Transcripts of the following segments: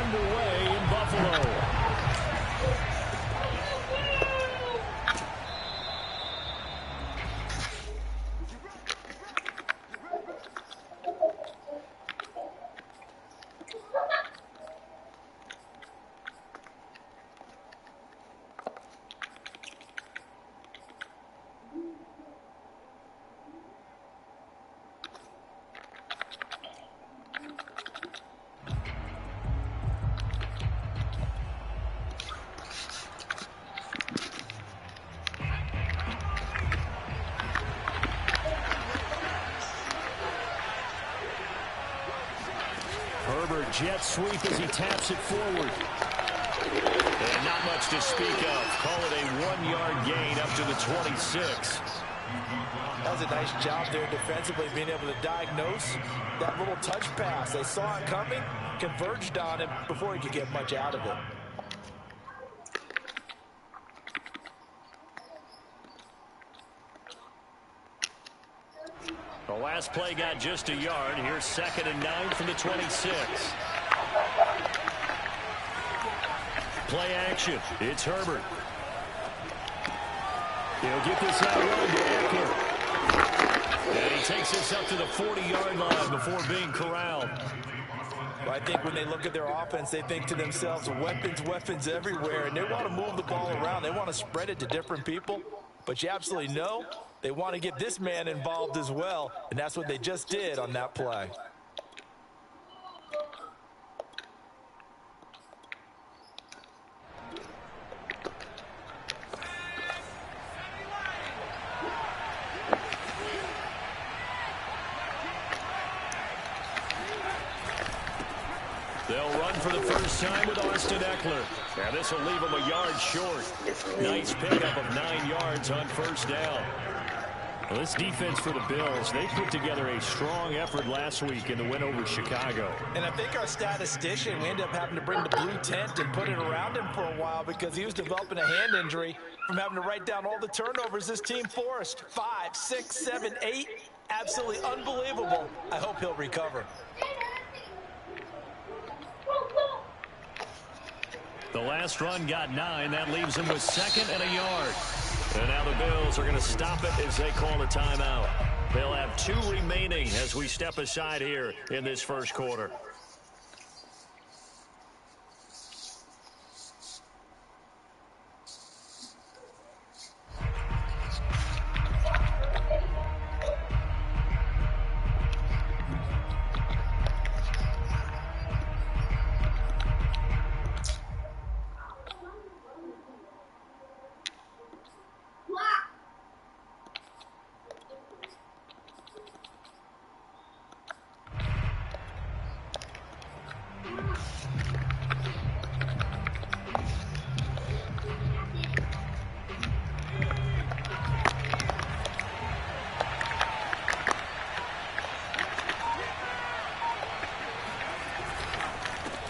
underway in Buffalo. Herbert jet sweep as he taps it forward. And not much to speak of. Call it a 1-yard gain up to the 26. That was a nice job there defensively, being able to diagnose that little touch pass. They saw it coming, converged on him before he could get much out of it. The last play got just a yard. Here's 2nd and 9 from the 26. Play action. It's Herbert. He'll get this out run to Eckler. And he takes this up to the 40-yard line before being corralled. Well, I think when they look at their offense, they think to themselves, weapons everywhere, and they want to move the ball around. They want to spread it to different people. But you absolutely know they want to get this man involved as well, and that's what they just did on that play. They'll run for the first time with Austin Eckler. Now this will leave him a yard short. Nice pickup of 9 yards on first down. Well, this defense for the Bills, they put together a strong effort last week in the win over Chicago. And I think our statistician, we ended up having to bring the blue tent and put it around him for a while because he was developing a hand injury from having to write down all the turnovers this team forced. 5, 6, 7, 8. Absolutely unbelievable. I hope he'll recover. The last run got 9. That leaves him with 2nd and a yard. And now the Bills are going to stop it as they call a timeout. They'll have 2 remaining as we step aside here in this first quarter.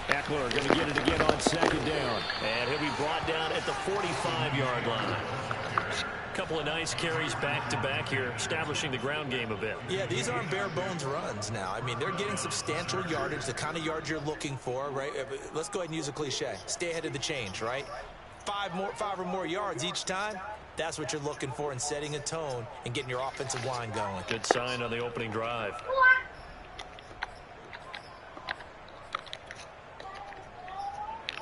Eckler going to get it again on 2nd down. And he'll be brought down at the 45-yard line. A couple of nice carries back-to-back here, establishing the ground game a bit. Yeah, these aren't bare-bones runs now. I mean, they're getting substantial yardage, the kind of yards you're looking for, right? Let's go ahead and use a cliche. Stay ahead of the change, right? 5 or more yards each time. That's what you're looking for in setting a tone and getting your offensive line going. Good sign on the opening drive.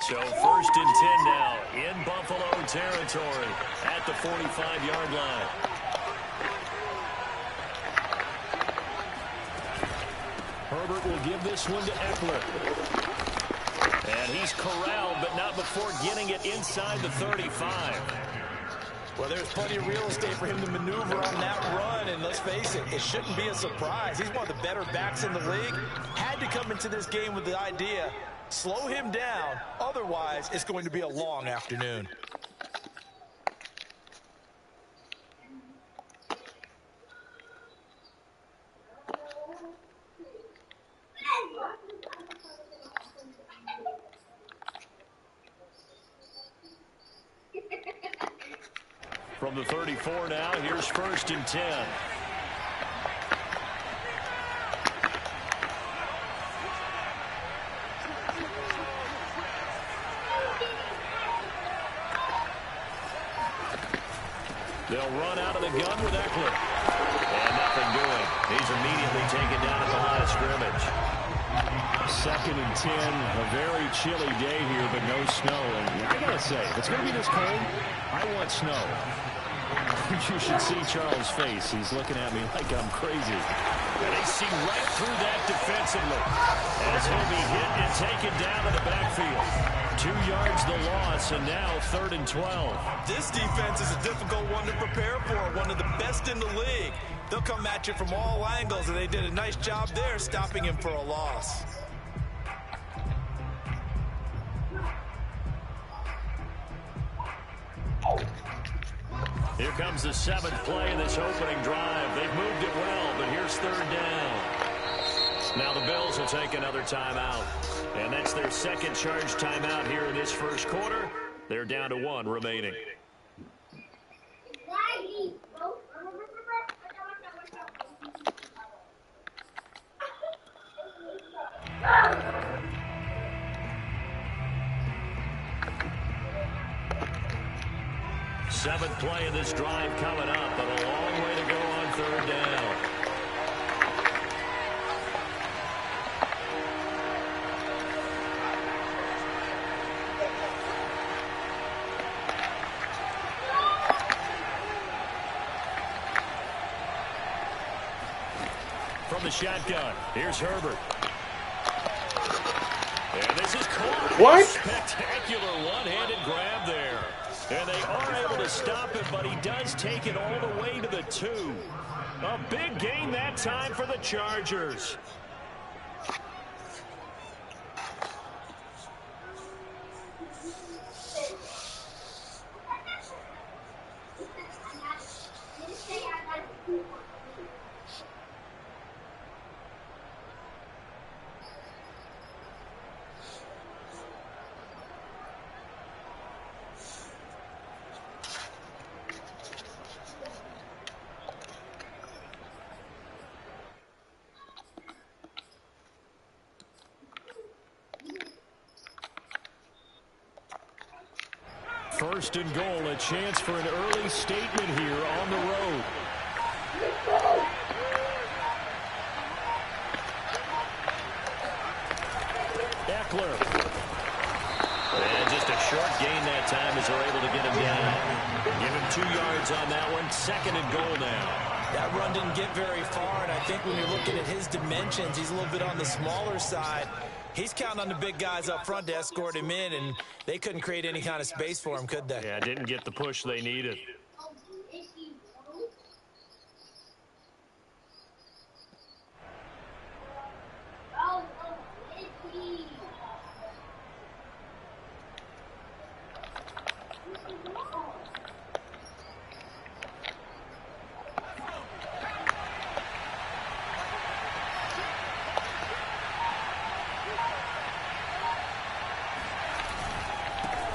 So 1st and 10 now in Buffalo territory at the 45-yard line. Herbert will give this one to Eckler. And he's corralled, but not before getting it inside the 35. Well, there's plenty of real estate for him to maneuver on that run, and let's face it, it shouldn't be a surprise. He's one of the better backs in the league. Had to come into this game with the idea, slow him down, otherwise it's going to be a long afternoon. From the 34 now, here's 1st and 10. They'll run out of the gun with Eckler. And nothing doing. He's immediately taken down at the line of scrimmage. 2nd and 10. A very chilly day here, but no snow. And I got to say, if it's going to be this cold, I want snow. You should see Charles' face. He's looking at me like I'm crazy. And they see right through that defensively as he'll be hit and taken down in the backfield. 2 yards the loss, and now 3rd and 12. This defense is a difficult one to prepare for, one of the best in the league. They'll come at you from all angles, and they did a nice job there stopping him for a loss. Here comes the 7th play in this opening drive. They've moved it well, but here's 3rd down. Now the Bills will take another timeout. And that's their 2nd charge timeout here in this 1st quarter. They're down to 1 remaining. Seventh play of this drive coming up, but a long way to go on 3rd down. From the shotgun, here's Herbert. And this is caught. What? Spectacular one-handed grab there. And they are able to stop him, but he does take it all the way to the 2. A big gain that time for the Chargers. First and goal, a chance for an early statement here on the road. Eckler. And just a short gain that time as they're able to get him down. Give him 2 yards on that one. 2nd and goal now. That run didn't get very far, and I think when you're looking at his dimensions, he's a little bit on the smaller side. He's counting on the big guys up front to escort him in, and they couldn't create any kind of space for him, could they? Yeah, didn't get the push they needed.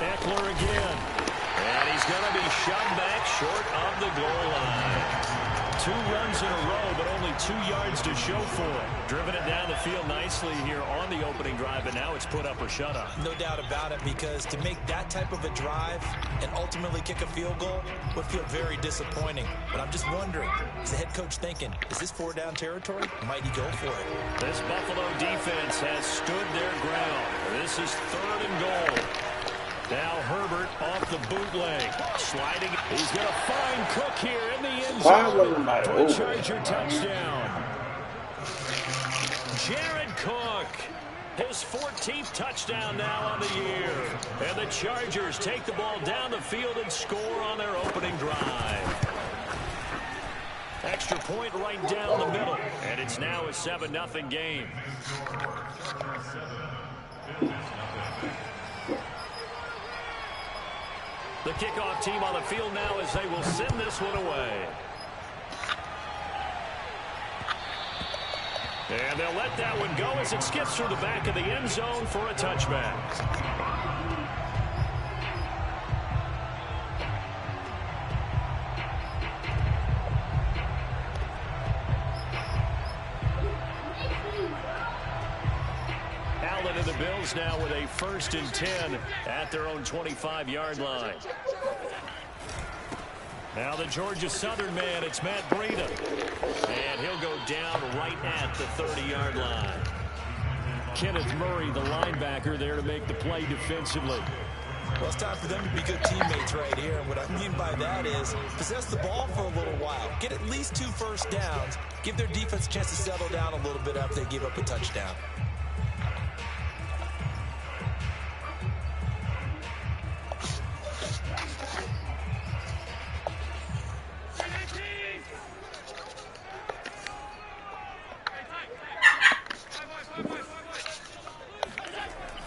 Eckler again. And he's going to be shoved back short of the goal line. 2 runs in a row, but only 2 yards to show for it. Driven it down the field nicely here on the opening drive, and now it's put up or shut up. No doubt about it, because to make that type of a drive and ultimately kick a field goal would feel very disappointing. But I'm just wondering, is the head coach thinking, is this 4-down territory? Might he go for it? This Buffalo defense has stood their ground. This is 3rd and goal. Now Herbert off the bootleg. Sliding. He's going to find Cook here in the end zone for a Charger touchdown. Jared Cook. His 14th touchdown now on the year. And the Chargers take the ball down the field and score on their opening drive. Extra point right down the middle. And it's now a 7-0 game. The kickoff team on the field now as they will send this one away. And they'll let that one go as it skips through the back of the end zone for a touchback. Allen and the Bills now with a 1st and 10 at their own 25-yard line. Now the Georgia Southern man, it's Matt Breida. And he'll go down right at the 30-yard line. Kenneth Murray, the linebacker, there to make the play defensively. Well, it's time for them to be good teammates right here. And what I mean by that is possess the ball for a little while. Get at least 2 first downs. Give their defense a chance to settle down a little bit after they give up a touchdown.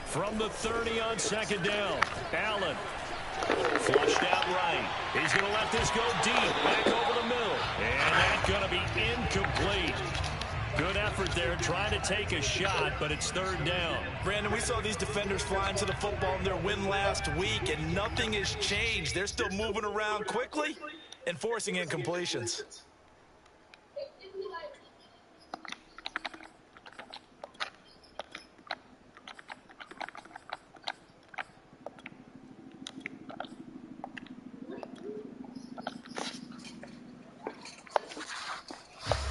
From the 30 on second down, Allen flushed out right. He's going to let this go deep, back over the middle. And that's going to be incomplete. Good effort there, trying to take a shot, but it's third down. Brandon, we saw these defenders flying to the football in their win last week, and nothing has changed. They're still moving around quickly and forcing incompletions.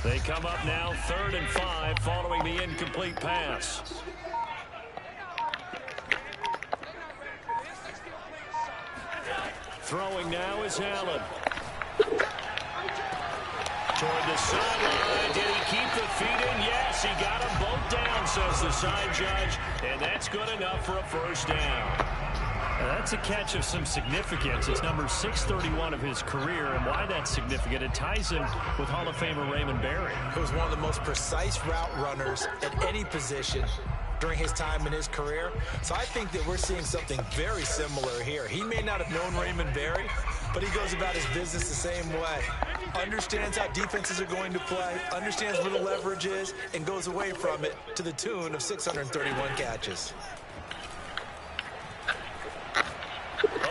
They come up now 3rd and 5 following the incomplete pass. Throwing now is Allen. Toward the sideline. Did he keep the feet in? Yes, he got them both down, says the side judge. And that's good enough for a first down. Now that's a catch of some significance. It's number 631 of his career, and why that's significant, it ties him with Hall of Famer Raymond Berry. He was one of the most precise route runners at any position during his time in his career. So I think that we're seeing something very similar here. He may not have known Raymond Berry, but he goes about his business the same way. Understands how defenses are going to play, understands where the leverage is, and goes away from it to the tune of 631 catches.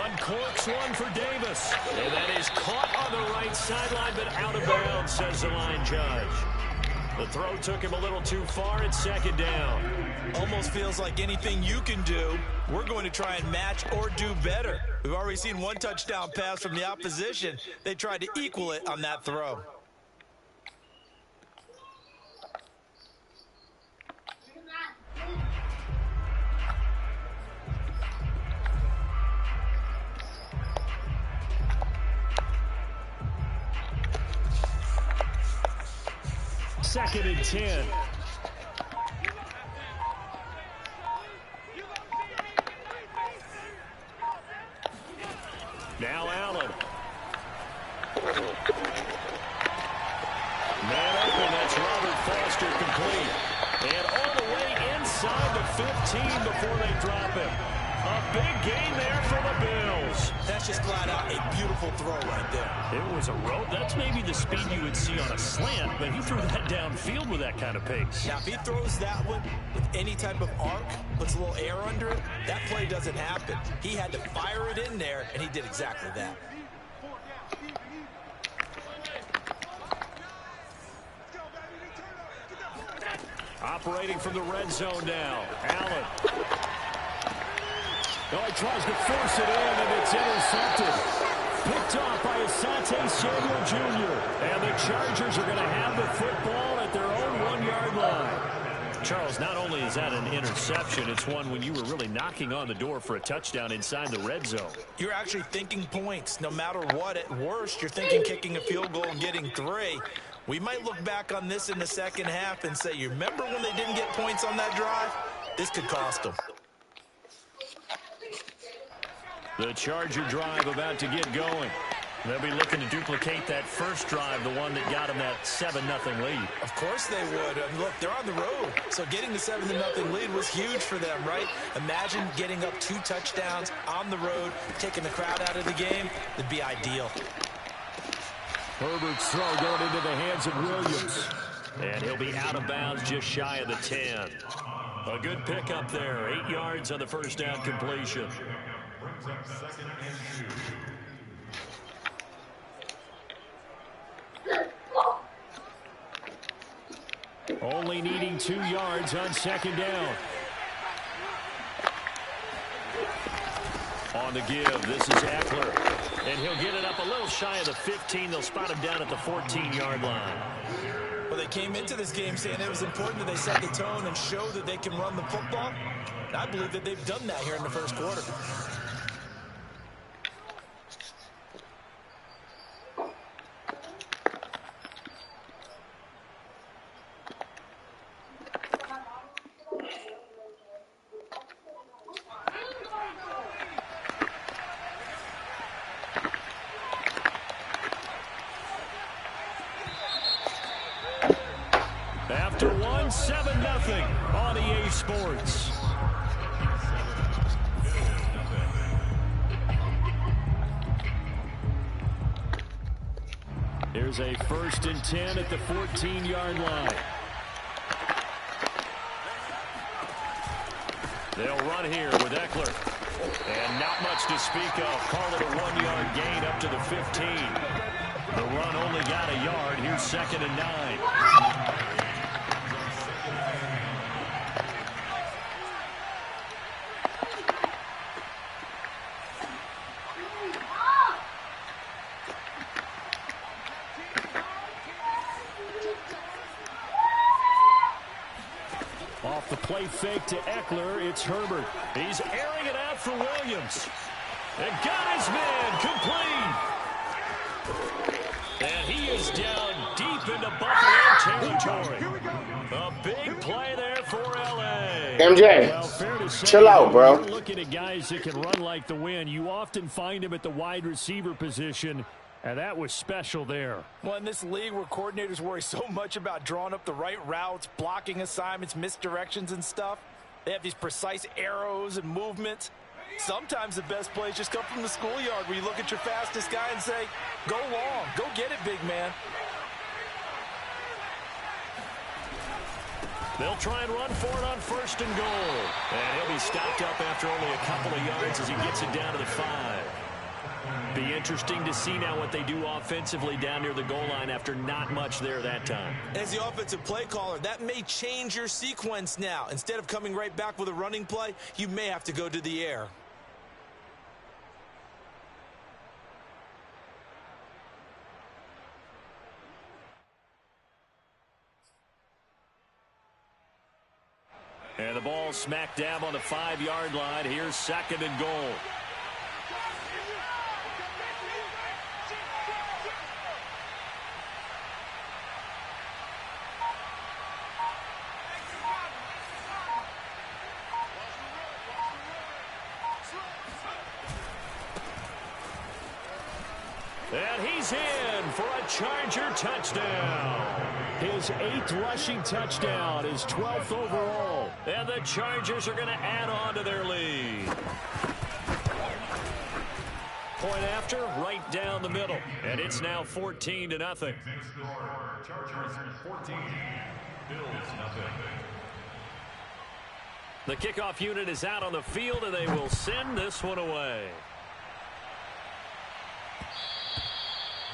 Uncorks one for Davis. And that is caught on the right sideline, but out of bounds, says the line judge. The throw took him a little too far at second down. Almost feels like anything you can do, we're going to try and match or do better. We've already seen one touchdown pass from the opposition. They tried to equal it on that throw. Second and 10. Now Allen. Man open, that's Robert Foster complete. And all the way inside the 15 before they drop him. A big gain there for the Bills. That's just flat out a beautiful throw right there. It was a rope. That's maybe the speed you would see on a slant, but he threw that downfield with that kind of pace. Now, if he throws that one with any type of arc, puts a little air under it, that play doesn't happen. He had to fire it in there, and he did exactly that. Operating from the red zone now. Allen. Oh, he tries to force it in, and it's intercepted. Picked off by Asante Samuel Jr. And the Chargers are going to have the football at their own 1-yard line. Charles, not only is that an interception, it's one when you were really knocking on the door for a touchdown inside the red zone. You're actually thinking points. No matter what, at worst, you're thinking kicking a field goal and getting 3. We might look back on this in the second half and say, you remember when they didn't get points on that drive? This could cost them. The Charger drive about to get going. They'll be looking to duplicate that first drive, the one that got them that 7-0 lead. Of course they would. And look, they're on the road. So getting the 7-0 lead was huge for them, right? Imagine getting up 2 touchdowns on the road, taking the crowd out of the game. It'd be ideal. Herbert's throw going into the hands of Williams. And he'll be out of bounds just shy of the 10. A good pickup there. 8 yards on the first down completion. Only needing 2 yards on second down. On the give, this is Eckler. And he'll get it up a little shy of the 15. They'll spot him down at the 14-yard line. Well, they came into this game saying it was important that they set the tone and show that they can run the football. And I believe that they've done that here in the first quarter. After one, 7-0 on EA Sports. Here's a 1st and 10 at the 14-yard line. They'll run here with Eckler. And not much to speak of. Call it a 1-yard gain up to the 15. The run only got a yard. Here's 2nd and 9. Off the play fake to Eckler, it's Herbert. He's airing it out for Williams. And got his man complete. And he is down deep into Buffalo territory. A big play there for L.A. MJ, Well, fair to say, chill out, bro. You're looking at guys that can run like the wind. You often find them at the wide receiver position. And that was special there. Well, in this league where coordinators worry so much about drawing up the right routes, blocking assignments, misdirections and stuff, they have these precise arrows and movements. Sometimes the best plays just come from the schoolyard where you look at your fastest guy and say, go long, go get it, big man. They'll try and run for it on 1st and goal. And he'll be stopped up after only a couple of yards as he gets it down to the 5. Be interesting to see now what they do offensively down near the goal line after not much there that time. As the offensive play caller, that may change your sequence now. Instead of coming right back with a running play, you may have to go to the air. And the ball smack dab on the 5-yard line. Here's 2nd and goal. And he's in for a Charger touchdown. His 8th rushing touchdown, his 12th overall. And the Chargers are going to add on to their lead. Point after, right down the middle. And it's now 14-0. Chargers 14, Bills nothing. The kickoff unit is out on the field, and they will send this one away.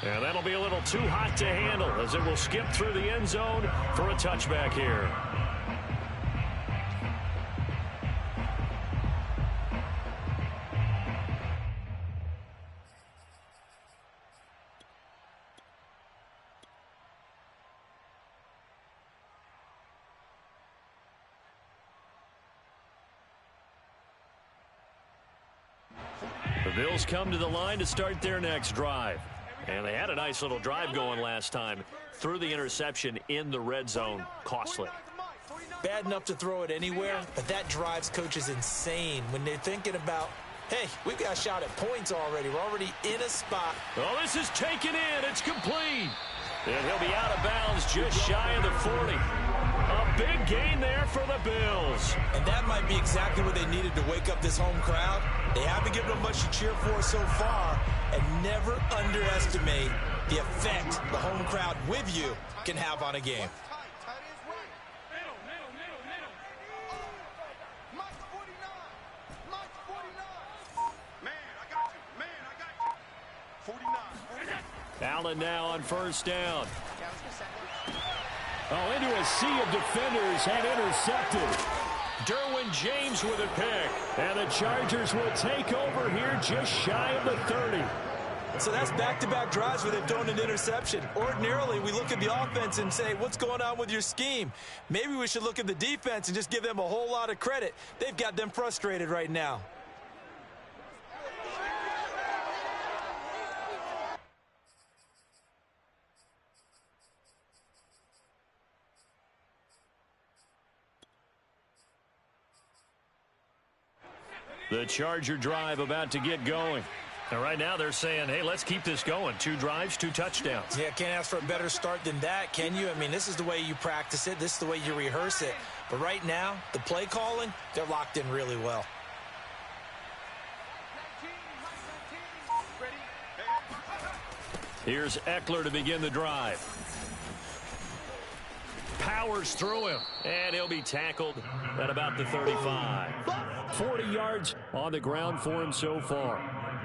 And that'll be a little too hot to handle as it will skip through the end zone for a touchback here. The Bills come to the line to start their next drive. And they had a nice little drive going last time. Threw the interception in the red zone. Costly. Bad enough to throw it anywhere, but that drives coaches insane when they're thinking about, hey, we've got a shot at points already. We're already in a spot. Oh, this is taken in. It's complete. And he'll be out of bounds just shy of the 40. A big gain there for the Bills. And that might be exactly what they needed to wake up this home crowd. They haven't given them much to cheer for so far, and never underestimate the effect the home crowd with you can have on a game. Allen now on 1st down. Oh, into a sea of defenders and intercepted. Derwin James with a pick. And the Chargers will take over here just shy of the 30. So that's back-to-back drives where they've thrown an interception. Ordinarily, we look at the offense and say, what's going on with your scheme? Maybe we should look at the defense and just give them a whole lot of credit. They've got them frustrated right now. The Charger drive about to get going. And right now they're saying, hey, let's keep this going. 2 drives, 2 touchdowns. Yeah, can't ask for a better start than that, can you? I mean, this is the way you practice it. This is the way you rehearse it. But right now, the play calling, they're locked in really well. Here's Eckler to begin the drive. Powers through him, and he'll be tackled at about the 35. 40 yards on the ground for him so far.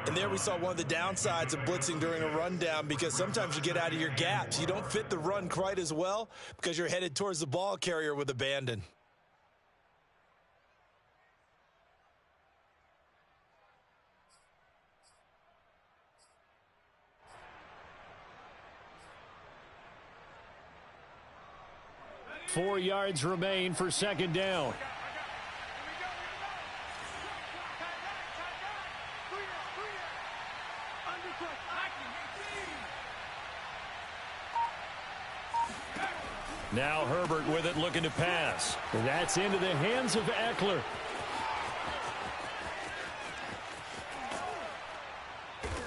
And there we saw one of the downsides of blitzing during a rundown, because sometimes you get out of your gaps. You don't fit the run quite as well because you're headed towards the ball carrier with abandon. Four yards remain for second down. Now Herbert with it, looking to pass. And that's into the hands of Eckler.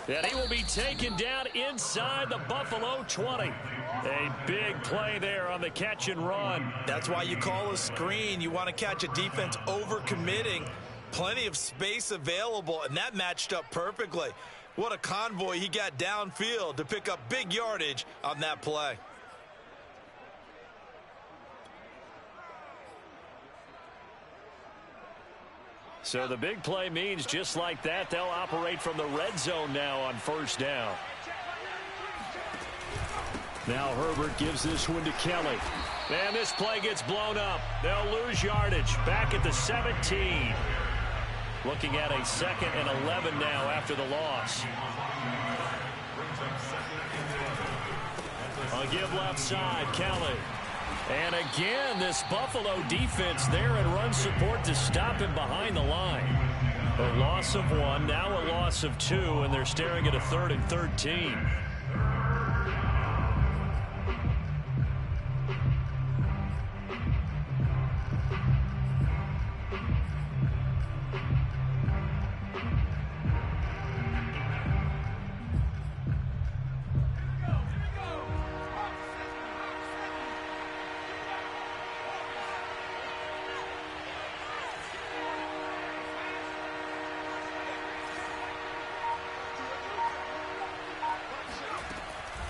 And he will be taken down inside the Buffalo 20. A big play there on the catch and run. That's why you call a screen. You want to catch a defense overcommitting. Plenty of space available, and that matched up perfectly. What a convoy he got downfield to pick up big yardage on that play. So the big play means just like that, they'll operate from the red zone now on first down. Now Herbert gives this one to Kelly. And this play gets blown up. They'll lose yardage back at the 17. Looking at a 2nd and 11 now after the loss. A give left side, Kelly. And again, this Buffalo defense there in run support to stop him behind the line. A loss of 1, now a loss of 2, and they're staring at a 3rd and 13.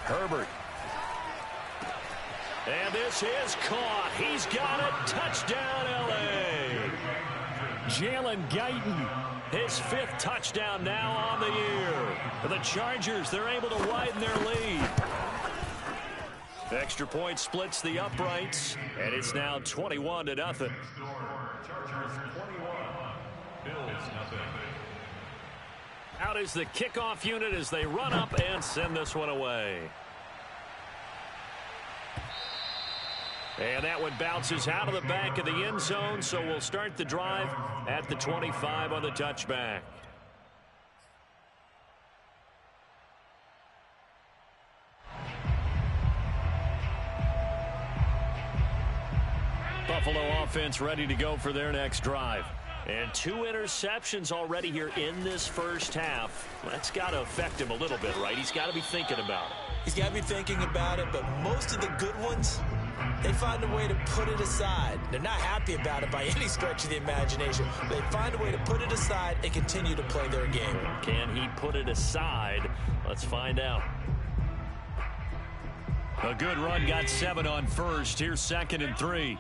Herbert. And this is caught. He's got it. Touchdown, L.A. Jalen Guyton, his 5th touchdown now on the year. For the Chargers, they're able to widen their lead. Extra point splits the uprights, and it's now 21-0. Chargers 21, Bills nothing. Out is the kickoff unit as they run up and send this one away. And that one bounces out of the back of the end zone, so we'll start the drive at the 25 on the touchback. Buffalo offense ready to go for their next drive. And 2 interceptions already here in this first half. That's got to affect him a little bit, right? He's got to be thinking about it. He's got to be thinking about it, but most of the good ones, they find a way to put it aside. They're not happy about it by any stretch of the imagination. They find a way to put it aside and continue to play their game. Can he put it aside? Let's find out. A good run, got 7 on first. Here's 2nd and 3.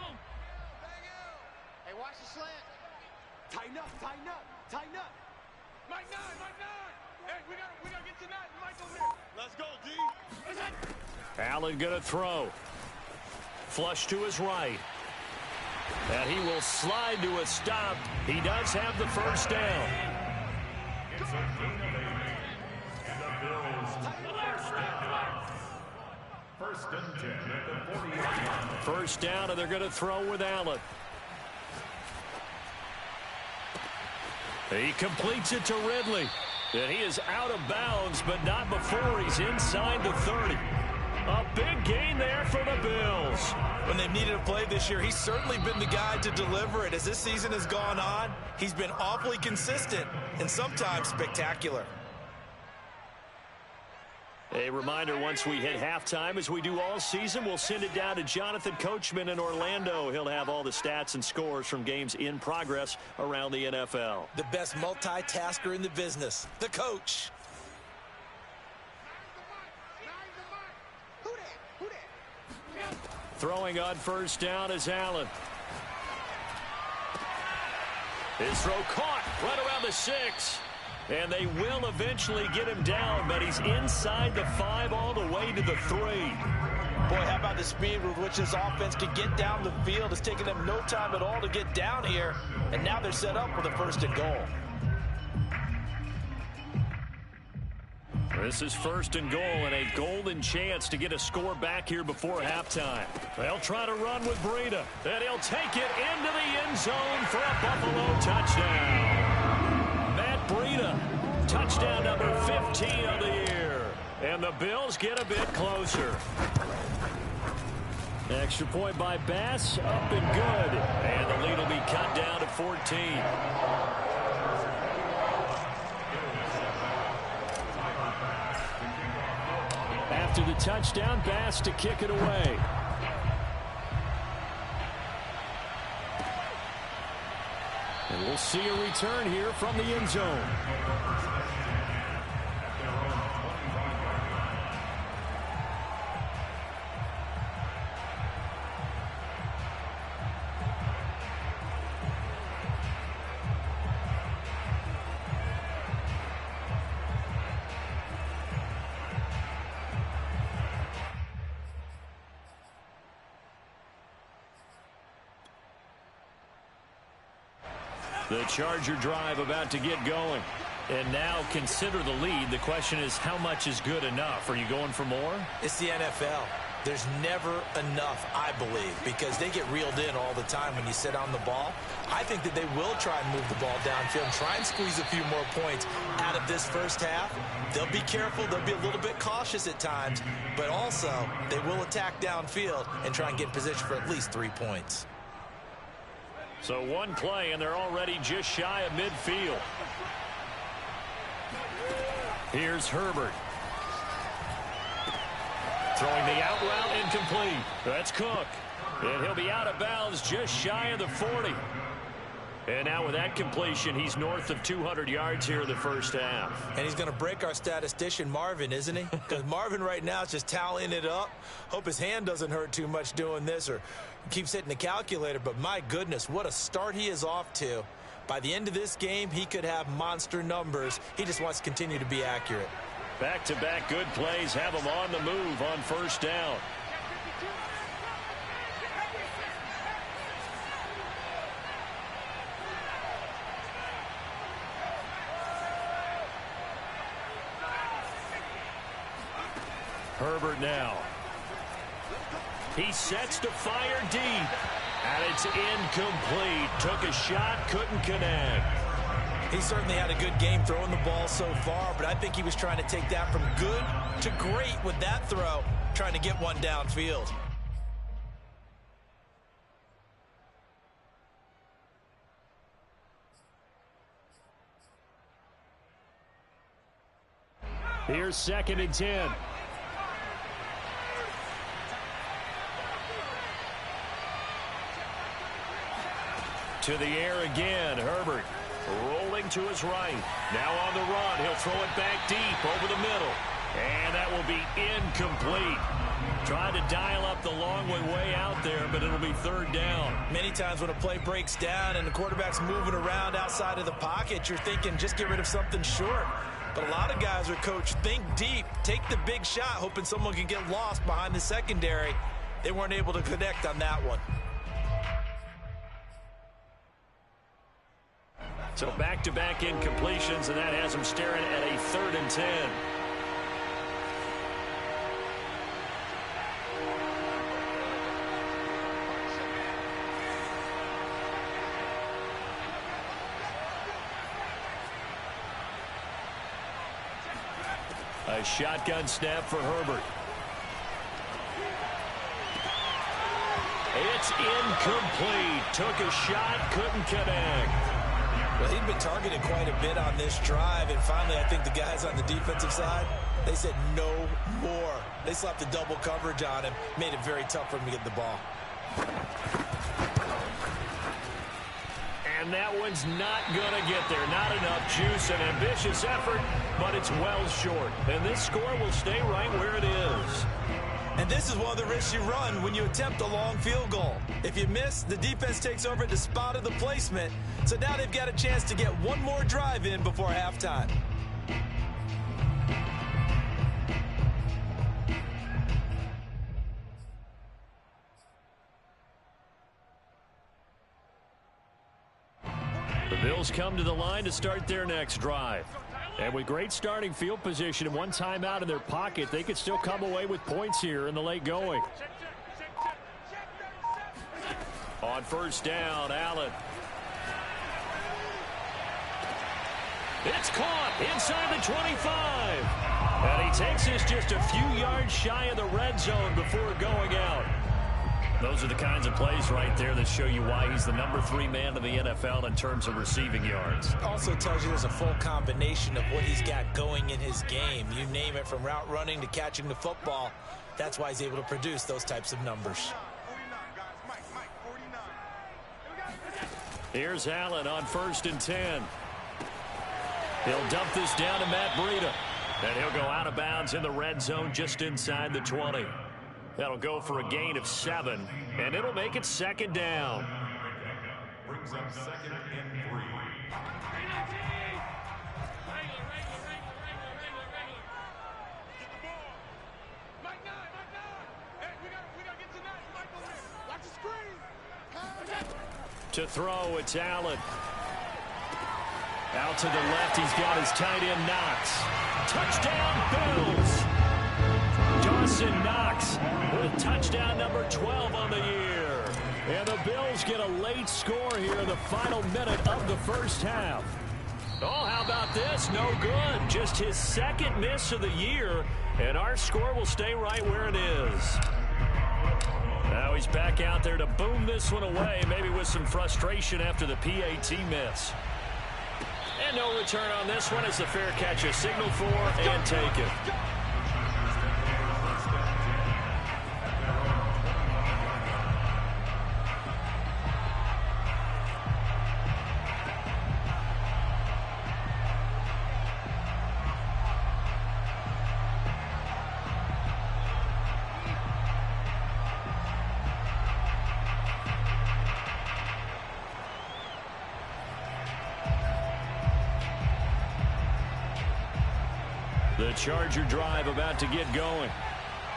Tighten up, tighten up, tighten up. Mike 9, Mike 9. Hey, we gotta get to 9. Mike over there. Let's go, D. Allen gonna throw. Flush to his right. And he will slide to a stop. He does have the first down. It's a gain of 8. And the Bills First and 10 at the 40-yard line. First down, and they're going to throw with Allen. He completes it to Ridley. And he is out of bounds, but not before he's inside the 30. A big gain there for the Bills. When they've needed a play this year, he's certainly been the guy to deliver it. As this season has gone on, he's been awfully consistent and sometimes spectacular. A reminder, once we hit halftime, as we do all season, we'll send it down to Jonathan Coachman in Orlando. He'll have all the stats and scores from games in progress around the NFL. The best multitasker in the business, the coach. Throwing on first down is Allen. His throw caught right around the 6. And they will eventually get him down, but he's inside the 5 all the way to the 3. Boy, how about the speed with which this offense can get down the field? It's taken them no time at all to get down here, and now they're set up with a 1st and goal. This is 1st and goal and a golden chance to get a score back here before halftime. They'll try to run with Breida, and he'll take it into the end zone for a Buffalo touchdown. Matt Breida, touchdown number 15 of the year. And the Bills get a bit closer. Extra point by Bass, up and good. And the lead will be cut down to 14. After the touchdown, Bass to kick it away. And we'll see a return here from the end zone. The Charger drive about to get going. And now consider the lead. The question is, how much is good enough? Are you going for more? It's the NFL. There's never enough, I believe, because they get reeled in all the time when you sit on the ball. I think that they will try and move the ball downfield and try and squeeze a few more points out of this first half. They'll be careful. They'll be a little bit cautious at times, but also they will attack downfield and try and get in position for at least 3 points. So one play, and they're already just shy of midfield. Here's Herbert. Throwing the out route incomplete. That's Cook. And he'll be out of bounds just shy of the 40. And now with that completion, he's north of 200 yards here in the first half. And he's going to break our statistician, Marvin, isn't he? Because Marvin right now is just tallying it up. Hope his hand doesn't hurt too much doing this or keeps hitting the calculator. But my goodness, what a start he is off to. By the end of this game, he could have monster numbers. He just wants to continue to be accurate. Back-to-back good plays have him on the move on first down. Herbert now. He sets to fire deep. And it's incomplete. Took a shot, couldn't connect. He certainly had a good game throwing the ball so far, but I think he was trying to take that from good to great with that throw, trying to get one downfield. Here's 2nd and 10. To the air again, Herbert rolling to his right. Now on the run, he'll throw it back deep over the middle. And that will be incomplete. Trying to dial up the long way out there, but it'll be 3rd down. Many times when a play breaks down and the quarterback's moving around outside of the pocket, you're thinking just get rid of something short. But a lot of guys are coached, think deep, take the big shot, hoping someone can get lost behind the secondary. They weren't able to connect on that one. So back-to-back incompletions, and that has them staring at a 3rd and 10. A shotgun snap for Herbert. It's incomplete. Took a shot, couldn't connect. Well, he'd been targeted quite a bit on this drive, and finally I think the guys on the defensive side, they said no more. They slapped the double coverage on him, made it very tough for him to get the ball. And that one's not going to get there. Not enough juice. An ambitious effort, but it's well short. And this score will stay right where it is. And this is one of the risks you run when you attempt a long field goal. If you miss, the defense takes over at the spot of the placement. So now they've got a chance to get one more drive in before halftime. The Bills come to the line to start their next drive. And with great starting field position and one timeout in their pocket, they could still come away with points here in the late going. On first down, Allen. It's caught inside the 25. And he takes this just a few yards shy of the red zone before going out. Those are the kinds of plays right there that show you why he's the number 3 man in the NFL in terms of receiving yards. Also tells you there's a full combination of what he's got going in his game. You name it, from route running to catching the football. That's why he's able to produce those types of numbers. Here's Allen on first and 10. He'll dump this down to Matt Breida. And he'll go out of bounds in the red zone just inside the 20. That'll go for a gain of 7, and it'll make it second down. Brings up second and 3. To throw, it's Allen. Out to the left, he's got his tight end Knox. Touchdown, Bills! Dawson Knox with touchdown number 12 on the year. And the Bills get a late score here in the final minute of the first half. Oh, how about this? No good. Just his second miss of the year, and our score will stay right where it is. Now he's back out there to boom this one away, maybe with some frustration after the PAT miss. And no return on this one as the fair catch is signaled for and taken. The Charger drive about to get going.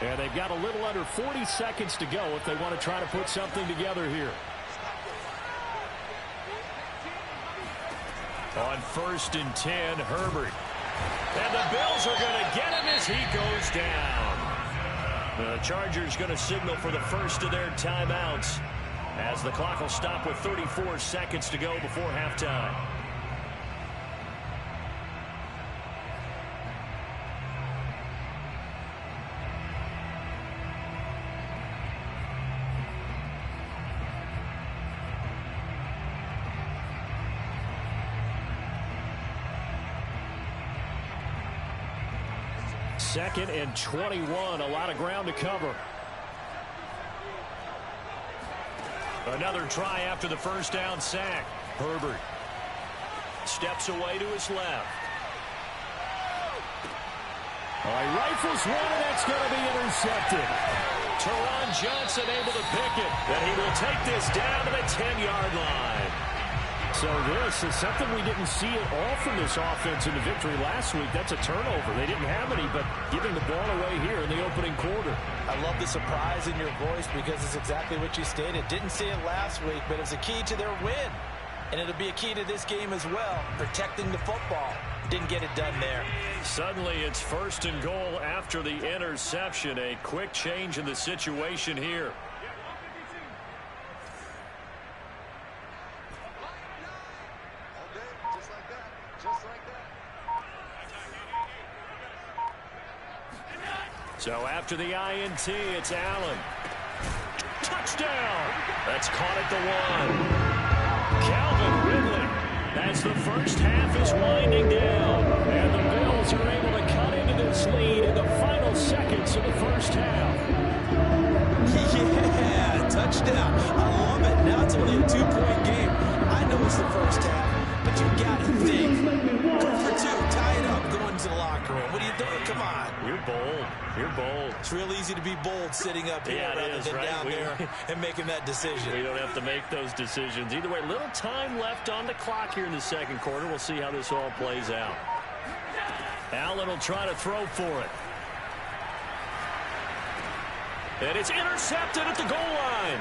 And they've got a little under 40 seconds to go if they want to try to put something together here. On first and 10, Herbert. And the Bills are going to get him as he goes down. The Chargers going to signal for the first of their timeouts as the clock will stop with 34 seconds to go before halftime. Second and 21, a lot of ground to cover. Another try after the first down sack. Herbert steps away to his left. Rifles one, and that's going to be intercepted. Teron Johnson able to pick it, and he will take this down to the 10-yard line. So this is something we didn't see at all from this offense in the victory last week. That's a turnover. They didn't have any, but giving the ball away here in the opening quarter. I love the surprise in your voice because it's exactly what you stated. Didn't see it last week, but it's a key to their win. And it'll be a key to this game as well, protecting the football. Didn't get it done there. Suddenly it's first and goal after the interception. A quick change in the situation here. So after the INT, it's Allen. Touchdown! That's caught at the 1. Calvin Ridley, as the first half is winding down. And the Bills are able to cut into this lead in the final seconds of the first half. Yeah, touchdown. I love it. Now it's only a 2-point game. I know it's the first half, but you got to think. Go for 2, tie it up, go into the locker room. What are you doing? Come on. You're bold. You're bold. It's real easy to be bold sitting up here rather than right? down there and making that decision. We don't have to make those decisions. Either way, little time left on the clock here in the second quarter. We'll see how this all plays out. Allen will try to throw for it. And it's intercepted at the goal line.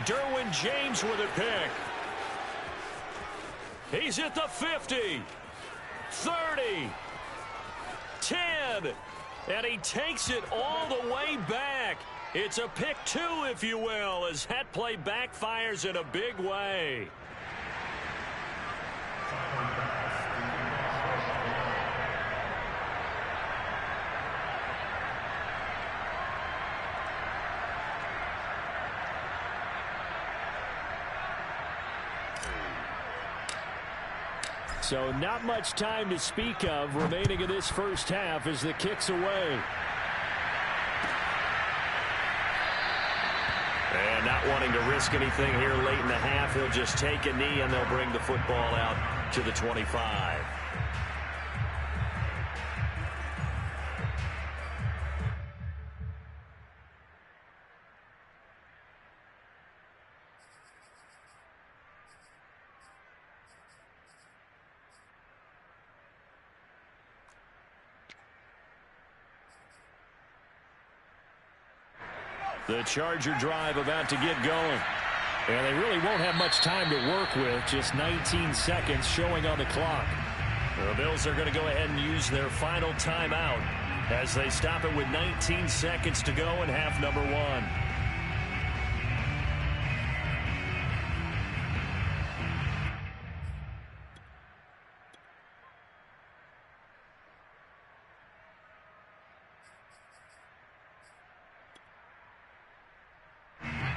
Derwin James with a pick. He's at the 50, 30, 10, and he takes it all the way back. It's a pick 2, if you will, as that play backfires in a big way. So not much time to speak of remaining in this first half as the kick's away. And not wanting to risk anything here late in the half, he'll just take a knee and they'll bring the football out to the 25. The Charger drive about to get going. And they really won't have much time to work with. Just 19 seconds showing on the clock. The Bills are going to go ahead and use their final timeout as they stop it with 19 seconds to go in half number 1.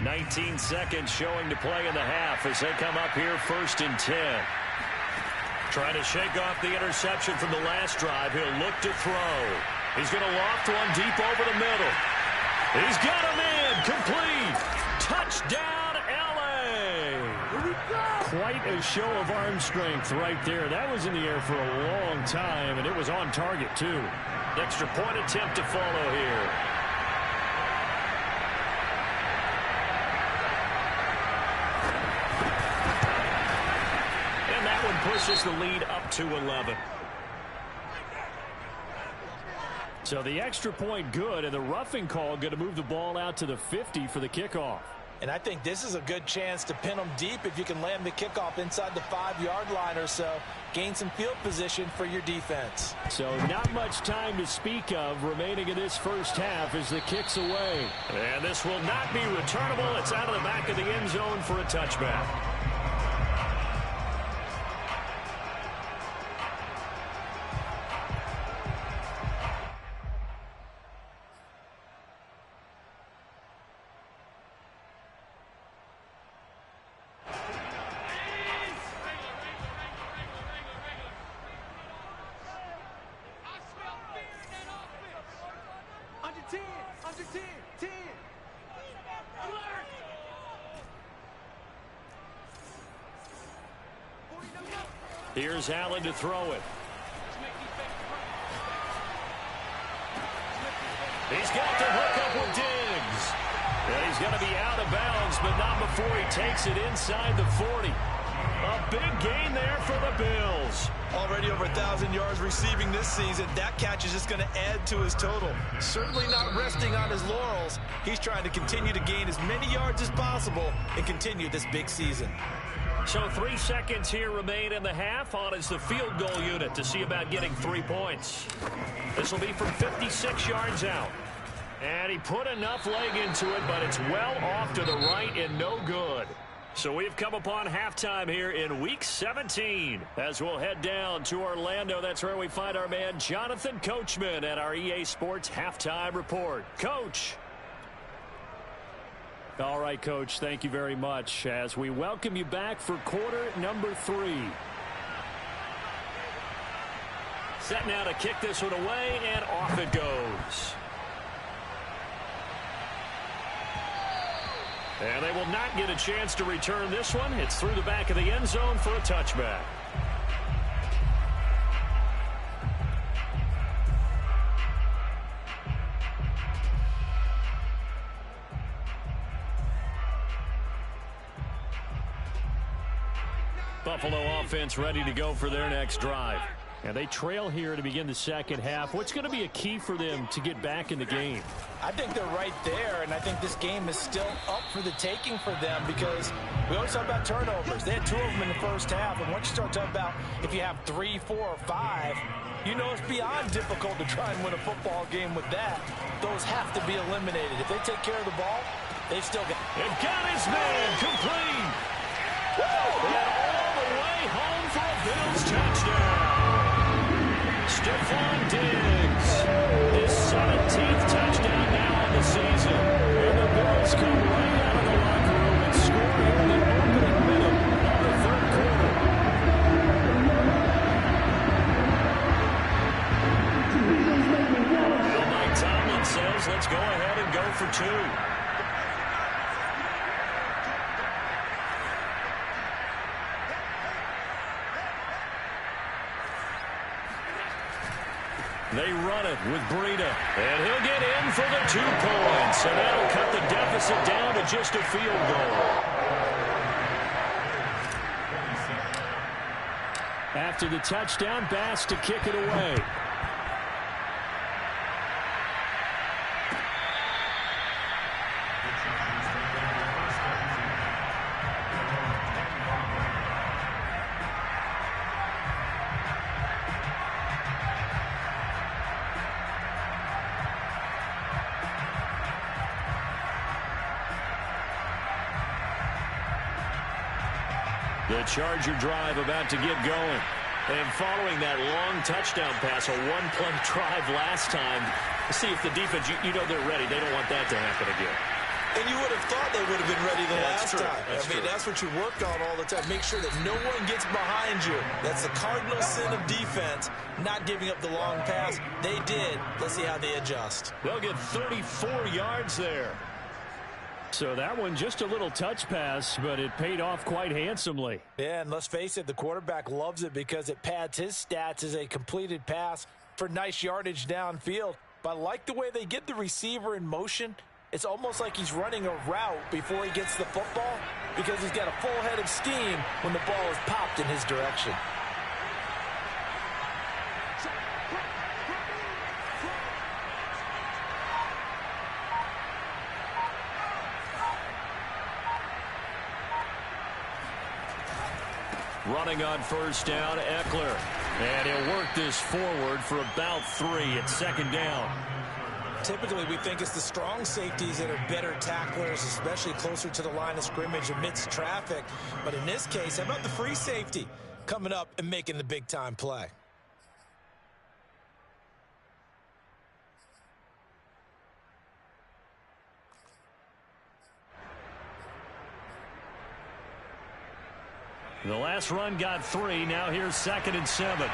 .19 seconds showing to play in the half as they come up here 1st and 10. Trying to shake off the interception from the last drive. He'll look to throw. He's going to loft one deep over the middle. He's got a man complete. Touchdown, L.A. Quite a show of arm strength right there. That was in the air for a long time, and it was on target, too. Extra point attempt to follow here. Pushes the lead up to 11. So the extra point good, and the roughing call going to move the ball out to the 50 for the kickoff. And I think this is a good chance to pin them deep if you can land the kickoff inside the 5-yard line or so. Gain some field position for your defense. So not much time to speak of remaining in this first half as the kick's away. And this will not be returnable. It's out of the back of the end zone for a touchback. Here's Allen to throw it. He's got the hook up with Diggs. And he's going to be out of bounds, but not before he takes it inside the 40. A big gain there for the Bills. Already over 1,000 yards receiving this season. That catch is just going to add to his total. Certainly not resting on his laurels. He's trying to continue to gain as many yards as possible and continue this big season. So 3 seconds here remain in the half. On is the field goal unit to see about getting 3 points. This will be from 56 yards out. And he put enough leg into it, but it's well off to the right and no good. So we've come upon halftime here in Week 17. As we'll head down to Orlando, that's where we find our man Jonathan Coachman at our EA Sports Halftime Report. Coach. All right, Coach, thank you very much as we welcome you back for quarter number 3. Set now to kick this one away, and off it goes. And they will not get a chance to return this one. It's through the back of the end zone for a touchback. Buffalo offense ready to go for their next drive. And they trail here to begin the second half. What's going to be a key for them to get back in the game? I think they're right there, and I think this game is still up for the taking for them because we always talk about turnovers. They had 2 of them in the first half, and once you start talking about if you have 3, 4, or 5, you know it's beyond difficult to try and win a football game with that. Those have to be eliminated. If they take care of the ball, they've still got... They've got his man complete. And all the way home for a Bills touchdown. Stephon Diggs, his 17th touchdown now on the season. And the Bills come right out of the locker room and score here in the opening minute of the third quarter. Well, Mike Tomlin says, let's go ahead and go for 2. They run it with Breida, and he'll get in for the 2 points, and that'll cut the deficit down to just a field goal. After the touchdown, Bass to kick it away. The Charger drive about to get going. And following that long touchdown pass, a one-play drive last time, see if the defense, you know they're ready. They don't want that to happen again. And you would have thought they would have been ready the last time. That's true. That's what you work on all the time. Make sure that no one gets behind you. That's the cardinal sin of defense, not giving up the long pass. They did. Let's see how they adjust. They'll get 34 yards there. So that one just a little touch pass, but it paid off quite handsomely. Yeah, and let's face it, the quarterback loves it because it pads his stats as a completed pass for nice yardage downfield. But I like the way they get the receiver in motion. It's almost like he's running a route before he gets the football because he's got a full head of steam when the ball is popped in his direction. Running on first down, Eckler. And he'll work this forward for about 3 at second down. Typically, we think it's the strong safeties that are better tacklers, especially closer to the line of scrimmage amidst traffic. But in this case, how about the free safety coming up and making the big-time play? The last run got 3. Now here's 2nd and 7.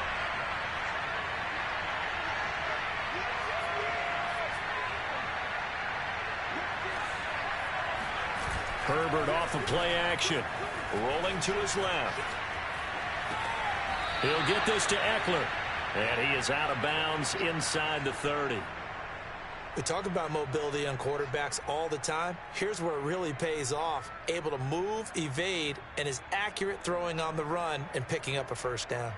Herbert off of play action. Rolling to his left. He'll get this to Eckler. And he is out of bounds inside the 30. We talk about mobility on quarterbacks all the time. Here's where it really pays off. Able to move, evade, and is accurate throwing on the run and picking up a first down.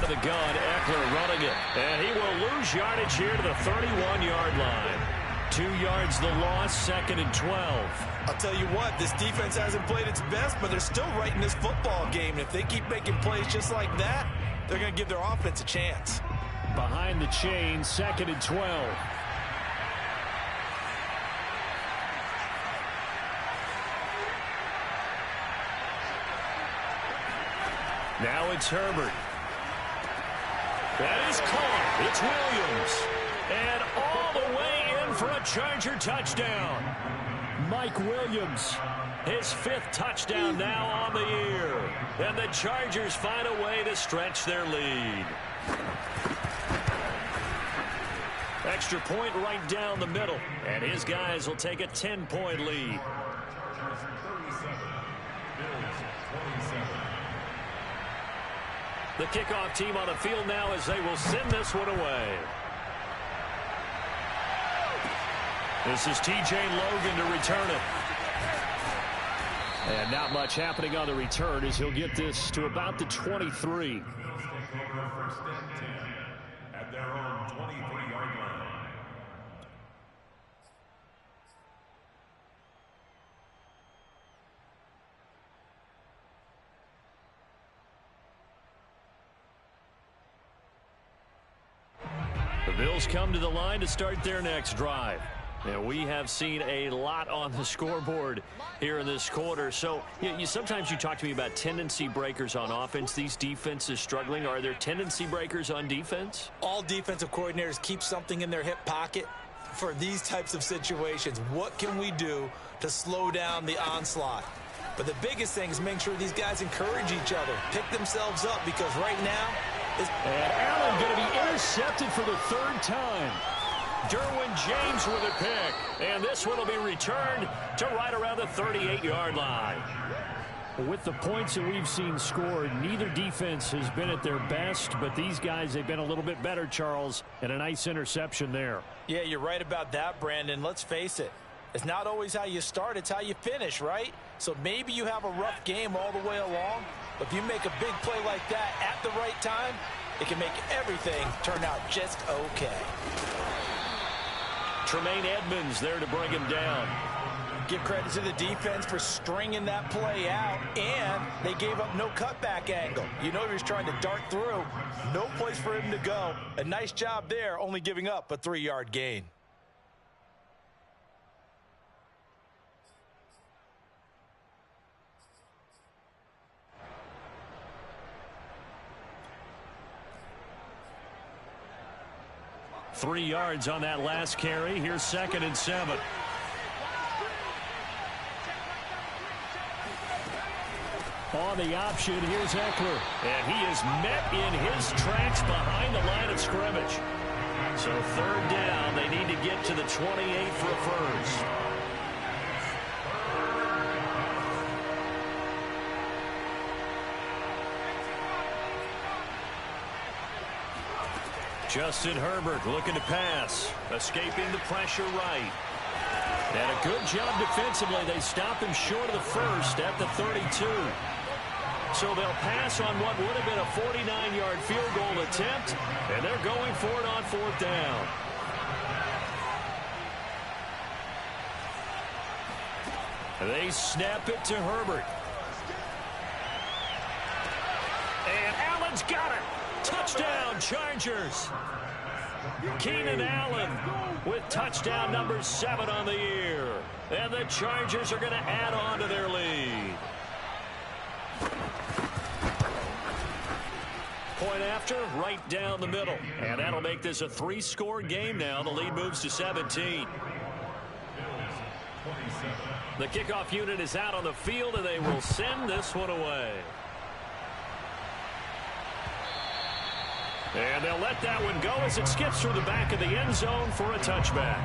out of the gun. Eckler running it. And he will lose yardage here to the 31-yard line. 2 yards the loss, 2nd and 12. I'll tell you what, this defense hasn't played its best, but they're still right in this football game. And if they keep making plays just like that, they're going to give their offense a chance. Behind the chain, 2nd and 12. Now it's Herbert. That is caught. It's Williams. And all the way in for a Charger touchdown. Mike Williams. His 5th touchdown now on the year. And the Chargers find a way to stretch their lead. Extra point right down the middle. And his guys will take a 10-point lead. The kickoff team on the field now as they will send this one away. This is T.J. Logan to return it. And not much happening on the return as he'll get this to about the 23. At their own 23-yard line. The Bills come to the line to start their next drive. And we have seen a lot on the scoreboard here in this quarter. So sometimes you talk to me about tendency breakers on offense. These defenses struggling. Are there tendency breakers on defense? All defensive coordinators keep something in their hip pocket for these types of situations. What can we do to slow down the onslaught? But the biggest thing is make sure these guys encourage each other, pick themselves up, because right now... And Allen going to be intercepted for the 3rd time. Derwin James with a pick. And this one will be returned to right around the 38-yard line. With the points that we've seen scored, neither defense has been at their best, but these guys, they've been a little bit better, Charles, and a nice interception there. Yeah, you're right about that, Brandon. Let's face it. It's not always how you start, it's how you finish, right? So maybe you have a rough game all the way along, but if you make a big play like that at the right time, it can make everything turn out just okay. Tremaine Edmonds there to bring him down. Give credit to the defense for stringing that play out, and they gave up no cutback angle. You know he was trying to dart through. No place for him to go. A nice job there, only giving up a 3-yard gain. Three yards on that last carry. Here's 2nd and 7. On the option, here's Eckler. And he is met in his tracks behind the line of scrimmage. So 3rd down, they need to get to the 28 for a first. Justin Herbert looking to pass, escaping the pressure right. And a good job defensively. They stop him short of the first at the 32. So they'll pass on what would have been a 49-yard field goal attempt, and they're going for it on 4th down. They snap it to Herbert. And Allen's got it. Touchdown, Chargers. Keenan Allen with touchdown number 7 on the year. And the Chargers are going to add on to their lead. Point after, right down the middle. And that'll make this a 3-score game now. The lead moves to 17. The kickoff unit is out on the field, and they will send this one away. And they'll let that one go as it skips through the back of the end zone for a touchback.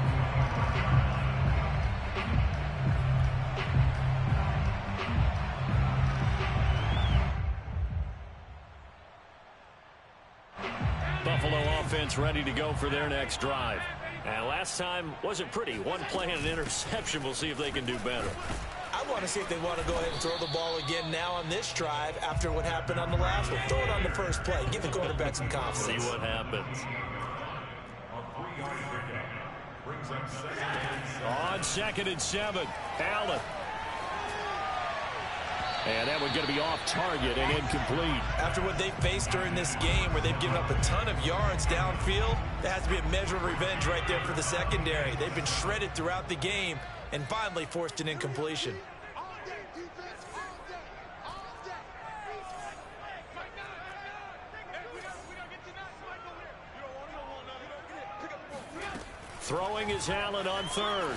Buffalo offense ready to go for their next drive. And last time wasn't pretty. One play and an interception. We'll see if they can do better. I want to see if they want to go ahead and throw the ball again now on this drive after what happened on the last one. Throw it on the first play. Give the quarterback some confidence. See what happens. On 2nd and 7, Allen. And that one's going to be off target and incomplete. After what they faced during this game where they've given up a ton of yards downfield, there has to be a measure of revenge right there for the secondary. They've been shredded throughout the game and finally forced an incompletion. Throwing is Allen on 3rd.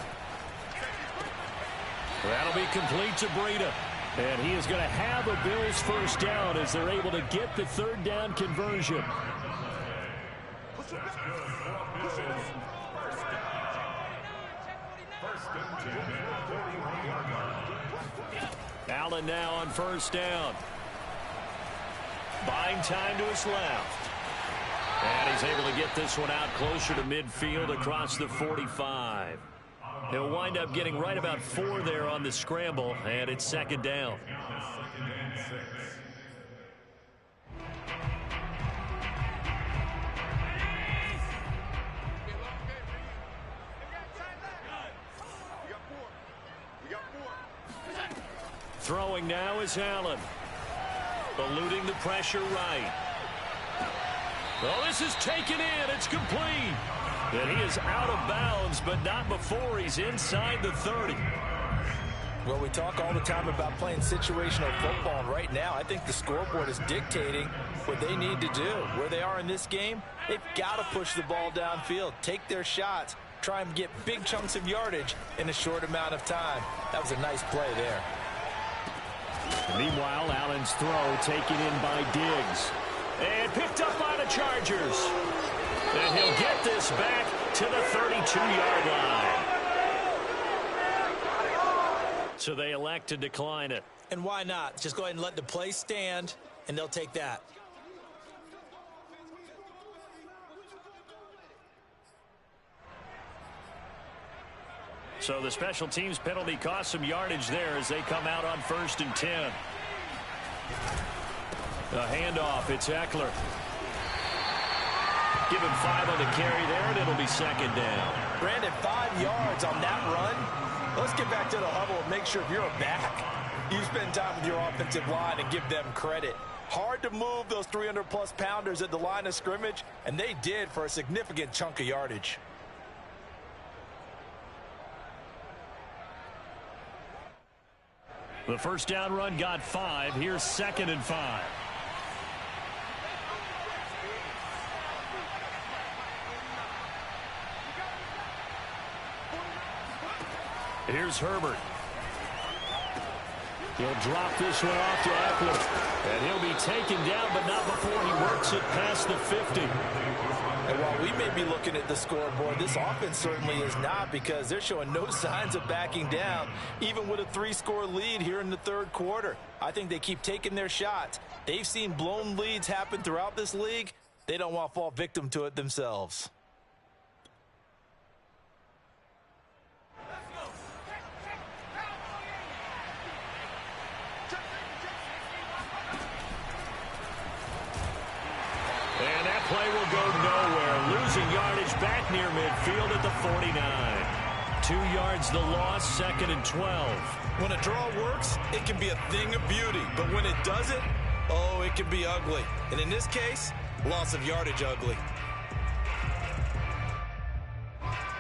That'll be complete to Breida. And he is going to have a Bills first down as they're able to get the 3rd down conversion. Allen now on 1st down. Buying time to his left. And he's able to get this one out closer to midfield across the 45. He'll wind up getting right about 4 there on the scramble, and it's 2nd down. Throwing now is Allen. Eluding the pressure right. Oh, this is taken in. It's complete. And he is out of bounds, but not before he's inside the 30. Well, we talk all the time about playing situational football, and right now I think the scoreboard is dictating what they need to do. Where they are in this game, they've got to push the ball downfield, take their shots, try and get big chunks of yardage in a short amount of time. That was a nice play there. Meanwhile, Allen's throw taken in by Diggs. And picked up by the Chargers. And he'll get this back to the 32-yard line. So they elect to decline it. And why not? Just go ahead and let the play stand, and they'll take that. So the special teams penalty cost some yardage there as they come out on 1st and 10. A handoff, it's Eckler. Give him 5 on the carry there, and it'll be 2nd down. Brandon, 5 yards on that run. Let's get back to the huddle and make sure if you're a back, you spend time with your offensive line and give them credit. Hard to move those 300-plus pounders at the line of scrimmage, and they did for a significant chunk of yardage. The first down run got 5. Here's 2nd and 5. Here's Herbert. He'll drop this one off to Eckler. And he'll be taken down, but not before he works it past the 50. And while we may be looking at the scoreboard, this offense certainly is not, because they're showing no signs of backing down, even with a 3-score lead here in the 3rd quarter. I think they keep taking their shots. They've seen blown leads happen throughout this league. They don't want to fall victim to it themselves. And that play will go nowhere. Losing yardage back near midfield at the 49. 2 yards the loss, 2nd and 12. When a draw works, it can be a thing of beauty. But when it doesn't, oh, it can be ugly. And in this case, loss of yardage ugly.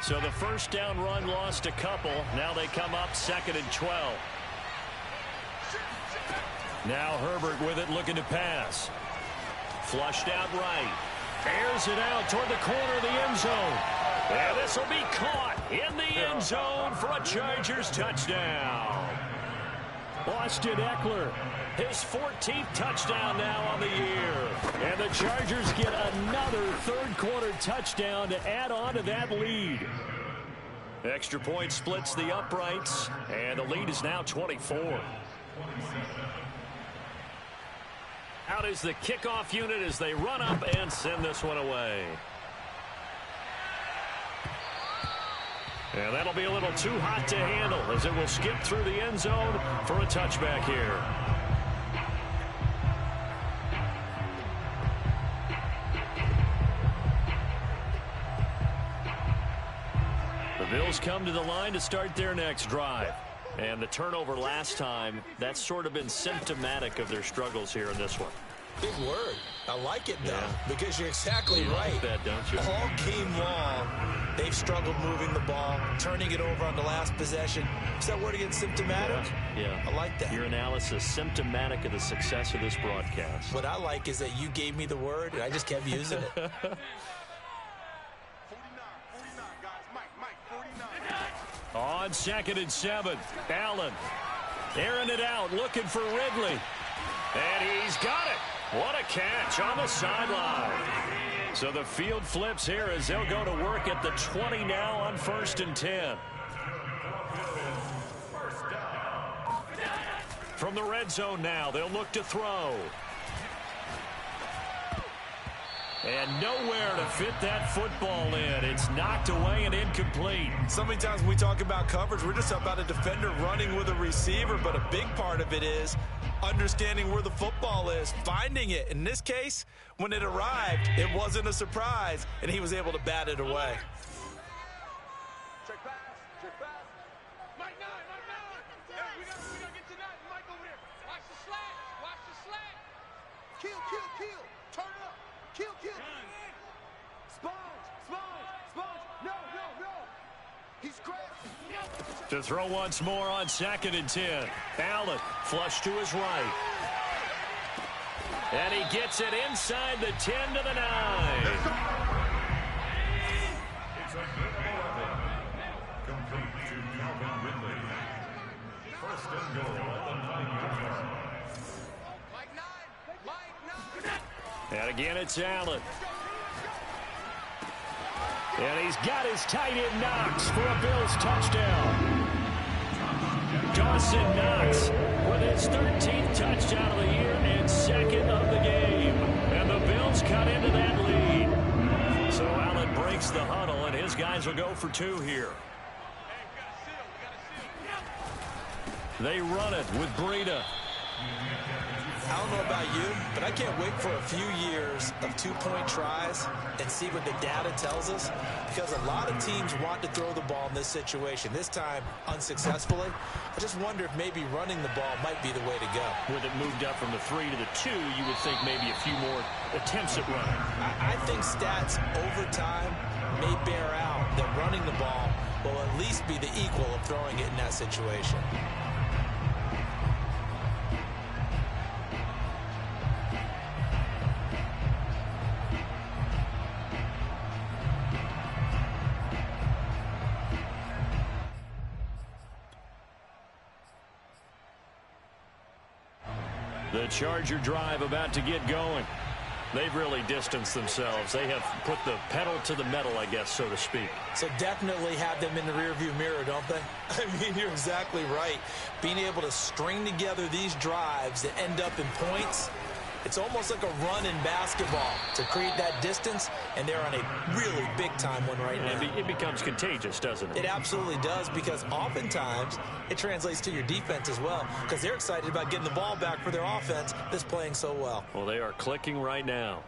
So the first down run lost a couple. Now they come up 2nd and 12. Now Herbert with it, looking to pass. Flushed out right. Airs it out toward the corner of the end zone. And this will be caught in the end zone for a Chargers touchdown. Austin Eckler, his 14th touchdown now on the year. And the Chargers get another 3rd quarter touchdown to add on to that lead. Extra point splits the uprights, and the lead is now 24. Out is the kickoff unit as they run up and send this one away. And that'll be a little too hot to handle as it will skip through the end zone for a touchback here. The Bills come to the line to start their next drive. And the turnover last time, that's sort of been symptomatic of their struggles here in this one. Big word. I like it, though, because you're exactly You right. like that, don't you? All game long, they've struggled moving the ball, turning it over on the last possession. Is that word again, symptomatic? Yeah. I like that. Your analysis symptomatic of the success of this broadcast. What I like is that you gave me the word, and I just kept using it. 49, 49, guys. Mike, 49. On 2nd and 7, Allen airing it out, looking for Ridley. And he's got it. What a catch on the sideline. So the field flips here as they'll go to work at the 20 now on 1st and 10. From the red zone now, they'll look to throw. And nowhere to fit that football in. It's knocked away and incomplete. So many times when we talk about coverage, we're just about a defender running with a receiver, but a big part of it is understanding where the football is, finding it. In this case, when it arrived, it wasn't a surprise, and he was able to bat it away. Check pass. Mike 9. Hey, we gotta get to 9. Mike over there. Watch the slack. Kill. Turn it up. Kill. Sponge. No. He's crashing. To throw once more on 2nd and 10. Allen flush to his right. And he gets it inside the 10 to the 9. It's a good 11. Complete to Calvin Ridley. 1st and goal at the 9-yard line. Mike 9. And again, it's Allen. And he's got his tight end Knox for a Bills touchdown. Dawson Knox with his 13th touchdown of the year and 2nd of the game. And the Bills cut into that lead. So Allen breaks the huddle, and his guys will go for 2 here. They run it with Breida. I don't know about you, but I can't wait for a few years of 2-point tries and see what the data tells us, because a lot of teams want to throw the ball in this situation. This time, unsuccessfully. I just wonder if maybe running the ball might be the way to go. With it moved up from the 3 to the 2, you would think maybe a few more attempts at running. I think stats over time may bear out that running the ball will at least be the equal of throwing it in that situation. The Charger drive about to get going. They've really distanced themselves. They have put the pedal to the metal, I guess, so to speak. So definitely have them in the rearview mirror, don't they? I mean, you're exactly right. Being able to string together these drives that end up in points, it's almost like a run in basketball to create that distance, and they're on a really big-time one right now. It becomes contagious, doesn't it? It absolutely does, because oftentimes it translates to your defense as well, because they're excited about getting the ball back for their offense that's playing so well. Well, they are clicking right now.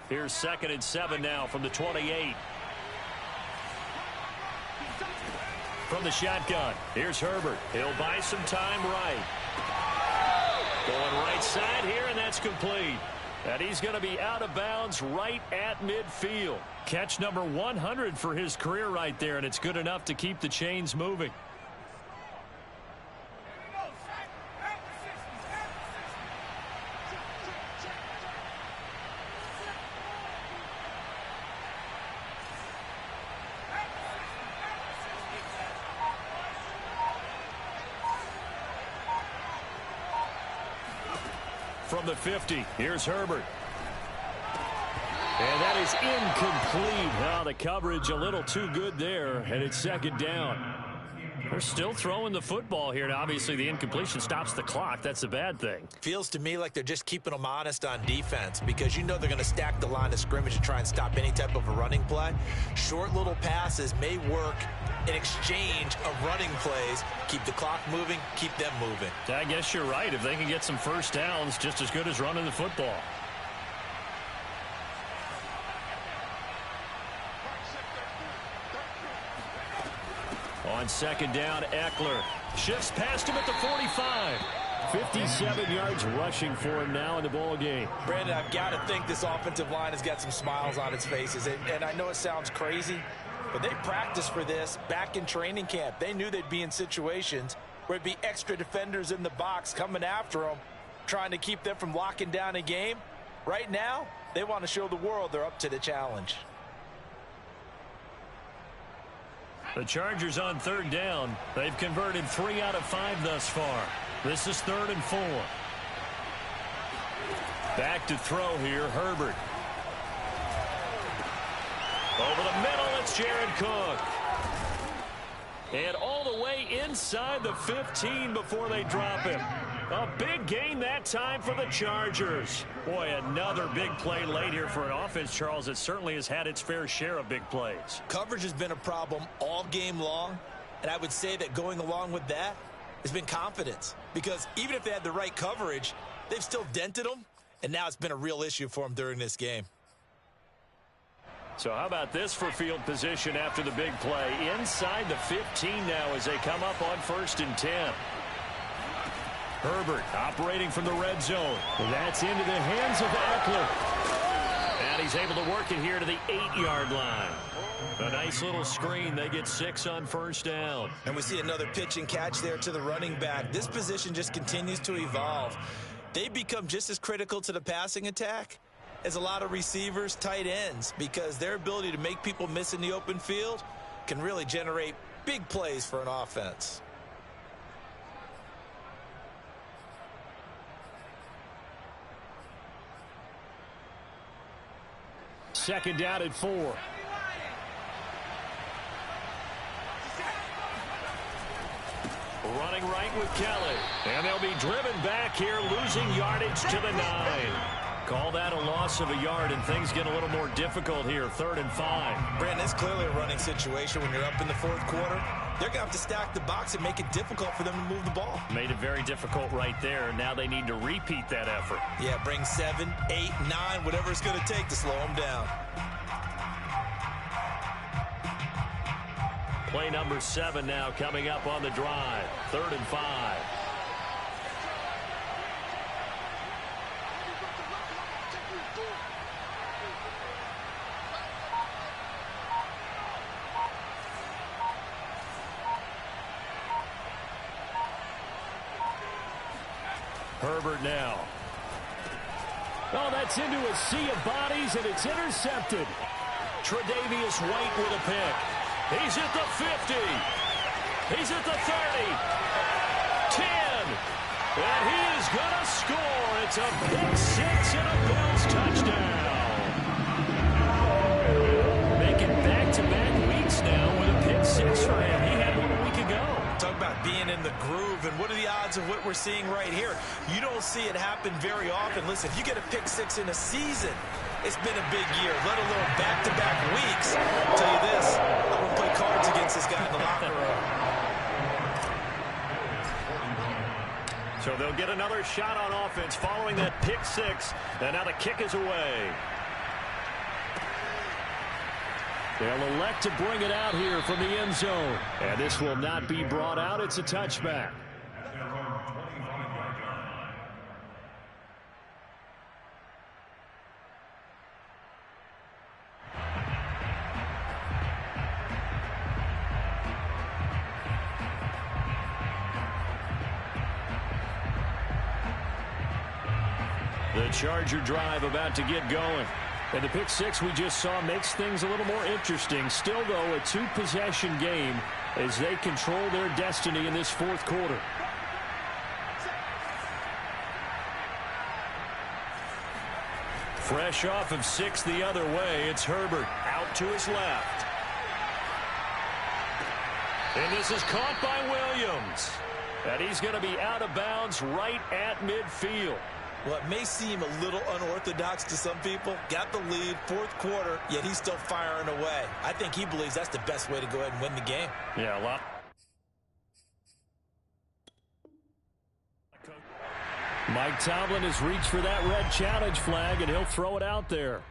Here's 2nd and 7 now from the 28. From the shotgun, here's Herbert. He'll buy some time right. Going right side here, and that's complete. And he's going to be out of bounds right at midfield. Catch number 100 for his career right there, and it's good enough to keep the chains moving. From the 50, here's Herbert. And that is incomplete. Now the coverage a little too good there, and it's 2nd down. They're still throwing the football here. Now, obviously, the incompletion stops the clock. That's a bad thing. Feels to me like they're just keeping them honest on defense because you know they're going to stack the line of scrimmage and try and stop any type of a running play. Short little passes may work in exchange of running plays. Keep the clock moving, keep them moving. I guess you're right. If they can get some first downs, just as good as running the football. On second down, Eckler shifts past him at the 45. 57 yards rushing for him now in the ball game. Brandon, I've got to think this offensive line has got some smiles on its faces. And I know it sounds crazy, but they practiced for this back in training camp. They knew they'd be in situations where it'd be extra defenders in the box coming after them, trying to keep them from locking down a game. Right now, they want to show the world they're up to the challenge. The Chargers on third down. They've converted 3 out of 5 thus far. This is 3rd and 4. Back to throw here, Herbert. Over the middle, it's Jared Cook. And all the way inside the 15 before they drop him. A big gain that time for the Chargers. Boy, another big play late here for an offense, Charles, that certainly has had its fair share of big plays. Coverage has been a problem all game long, and I would say that going along with that has been confidence. Because even if they had the right coverage, they've still dented them, and now it's been a real issue for them during this game. So how about this for field position after the big play? Inside the 15 now as they come up on 1st and 10. Herbert operating from the red zone. That's into the hands of Eckler. And he's able to work it here to the 8-yard line. A nice little screen. They get 6 on 1st down. And we see another pitch and catch there to the running back. This position just continues to evolve. They become just as critical to the passing attack as a lot of receivers, tight ends, because their ability to make people miss in the open field can really generate big plays for an offense. Second down at 4. Running right with Kelly. And they'll be driven back here, losing yardage to the 9. Call that a loss of a yard, and things get a little more difficult here. 3rd and 5. Brandon, it's clearly a running situation when you're up in the 4th quarter. They're going to have to stack the box and make it difficult for them to move the ball. Made it very difficult right there. Now they need to repeat that effort. Yeah, bring 7, 8, 9, whatever it's going to take to slow them down. Play number 7 now coming up on the drive. 3rd and 5. Herbert now. Oh, that's into a sea of bodies, and it's intercepted. Tre'Davious White with a pick. He's at the 50. He's at the 30. 10. And he is going to score. It's a pick 6 and a Bills touchdown. Making back-to-back weeks now with a pick 6 for him. He had one a week ago. Talk about being in the groove, and what are the odds of what we're seeing right here? You don't see it happen very often. Listen, if you get a pick 6 in a season, it's been a big year, let alone back-to-back weeks. I'll tell you this, I'm going to play cards against this guy in the locker room. So they'll get another shot on offense following that pick 6, and now the kick is away. They'll elect to bring it out here from the end zone. And this will not be brought out. It's a touchback. The Charger drive about to get going. And the pick 6 we just saw makes things a little more interesting. Still, though, a 2-possession game as they control their destiny in this 4th quarter. Fresh off of 6 the other way, it's Herbert out to his left. And this is caught by Williams. And he's going to be out of bounds right at midfield. Well, it may seem a little unorthodox to some people. Got the lead, fourth quarter, yet he's still firing away. I think he believes that's the best way to go ahead and win the game. Yeah, a lot. Mike Tomlin has reached for that red challenge flag, and he'll throw it out there.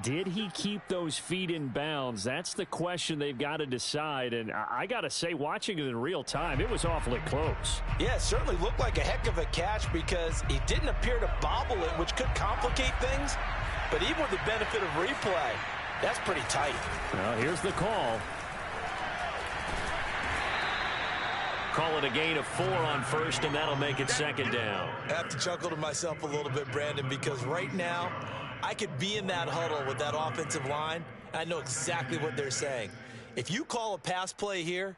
Did he keep those feet in bounds? That's the question they've got to decide. And I got to say, watching it in real time, it was awfully close. Yeah, it certainly looked like a heck of a catch because he didn't appear to bobble it, which could complicate things. But even with the benefit of replay, that's pretty tight. Well, here's the call. Call it a gain of 4 on first, and that'll make it second down. I have to chuckle to myself a little bit, Brandon, because right now, I could be in that huddle with that offensive line. I know exactly what they're saying. If you call a pass play here,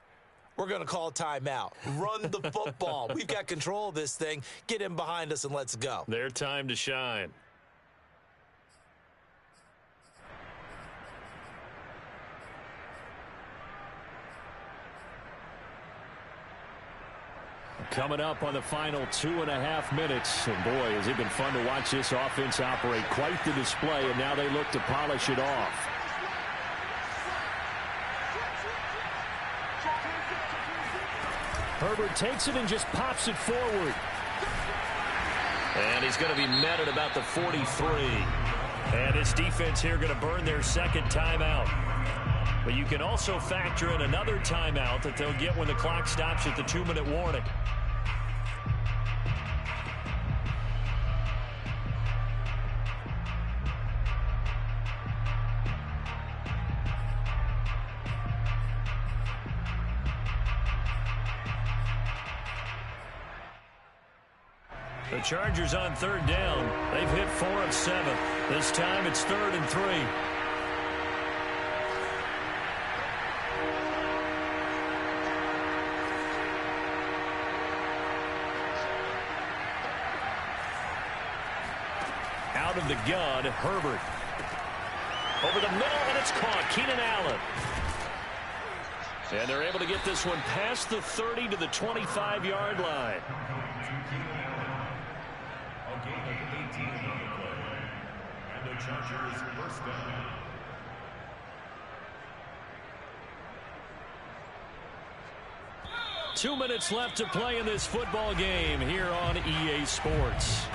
we're going to call a timeout. Run the football. We've got control of this thing. Get in behind us and let's go. Their time to shine. Coming up on the final 2.5 minutes. And boy, has it been fun to watch this offense operate. Quite the display, and now they look to polish it off. Herbert takes it and just pops it forward. And he's going to be met at about the 43. And this defense here going to burn their second timeout. But you can also factor in another timeout that they'll get when the clock stops at the 2-minute warning. The Chargers on third down. They've hit 4 of 7. This time it's 3rd and 3. Out of the gun, Herbert. Over the middle, and it's caught. Keenan Allen. And they're able to get this one past the 30 to the 25-yard line. A gain of 18 on the play. And the Chargers first down. Two minutes left to play in this football game here on EA Sports.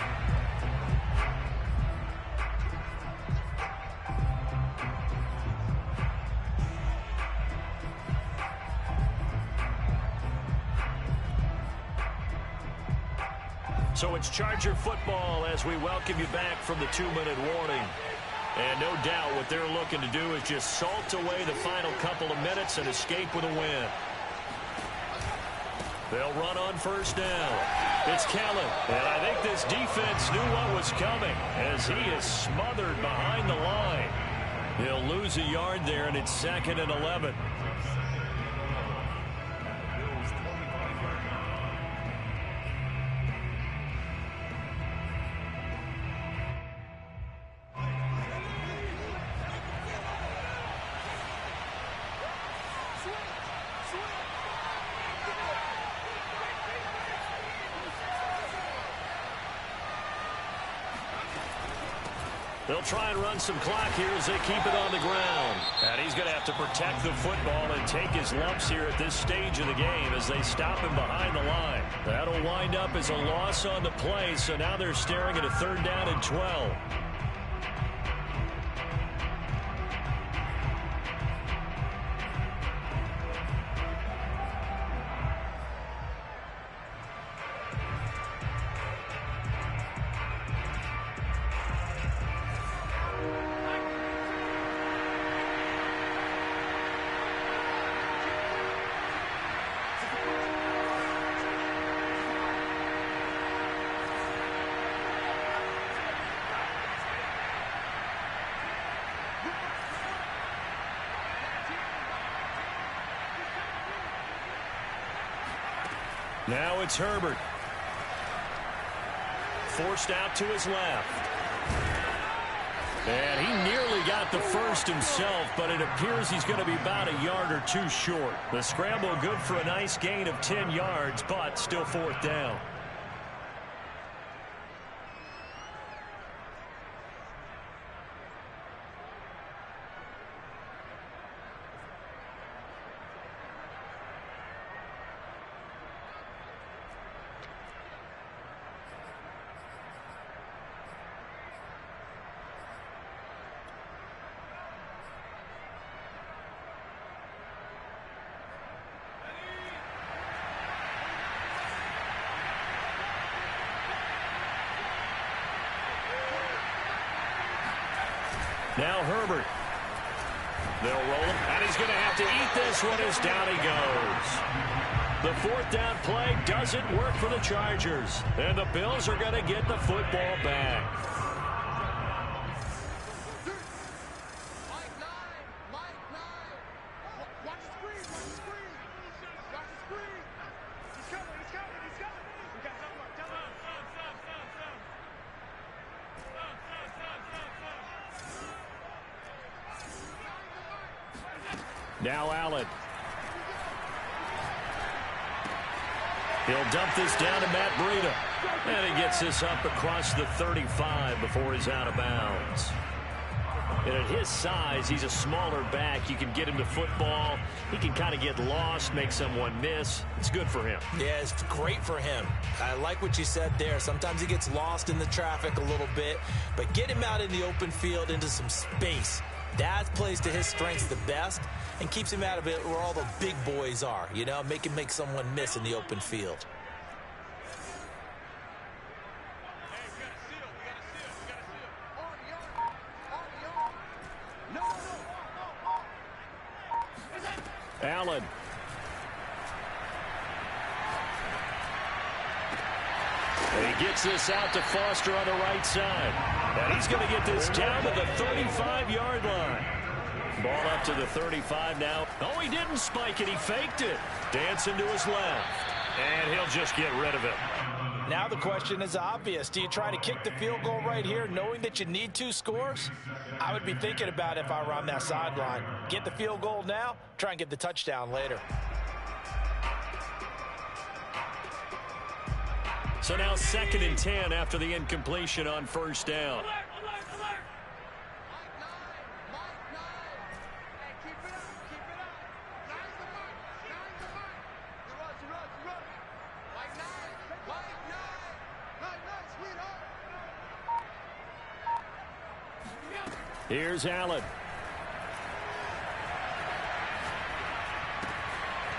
So it's Charger football as we welcome you back from the 2-minute warning. And no doubt what they're looking to do is just salt away the final couple of minutes and escape with a win. They'll run on first down. It's Kellen. And I think this defense knew what was coming as he is smothered behind the line. He'll lose a yard there, and it's 2nd and 11. They'll try and run some clock here as they keep it on the ground. And he's going to have to protect the football and take his lumps here at this stage of the game as they stop him behind the line. That'll wind up as a loss on the play, so now they're staring at a 3rd down and 12. Now it's Herbert. Forced out to his left. And he nearly got the first himself, but it appears he's going to be about a yard or two short. The scramble good for a nice gain of 10 yards, but still fourth down. Now Herbert. They'll roll him, and he's going to have to eat this one as down he goes. The fourth down play doesn't work for the Chargers, and the Bills are going to get the football back. Now Allen. He'll dump this down to Matt Breida. And he gets this up across the 35 before he's out of bounds. And at his size, he's a smaller back. You can get him to football. He can kind of get lost, make someone miss. It's good for him. Yeah, it's great for him. I like what you said there. Sometimes he gets lost in the traffic a little bit. But get him out in the open field into some space. That plays to his strengths the best and keeps him out of it where all the big boys are, you know, make someone miss in the open field. Allen. And he gets this out to Foster on the right side. And he's going to get this down to the 35-yard line. Ball up to the 35 now. Oh, he didn't spike it. He faked it. Dancing to his left. And he'll just get rid of it. Now the question is obvious. Do you try to kick the field goal right here knowing that you need 2 scores? I would be thinking about it if I were on that sideline. Get the field goal now, try and get the touchdown later. So now 2nd and 10 after the incompletion on first down. Here's Allen.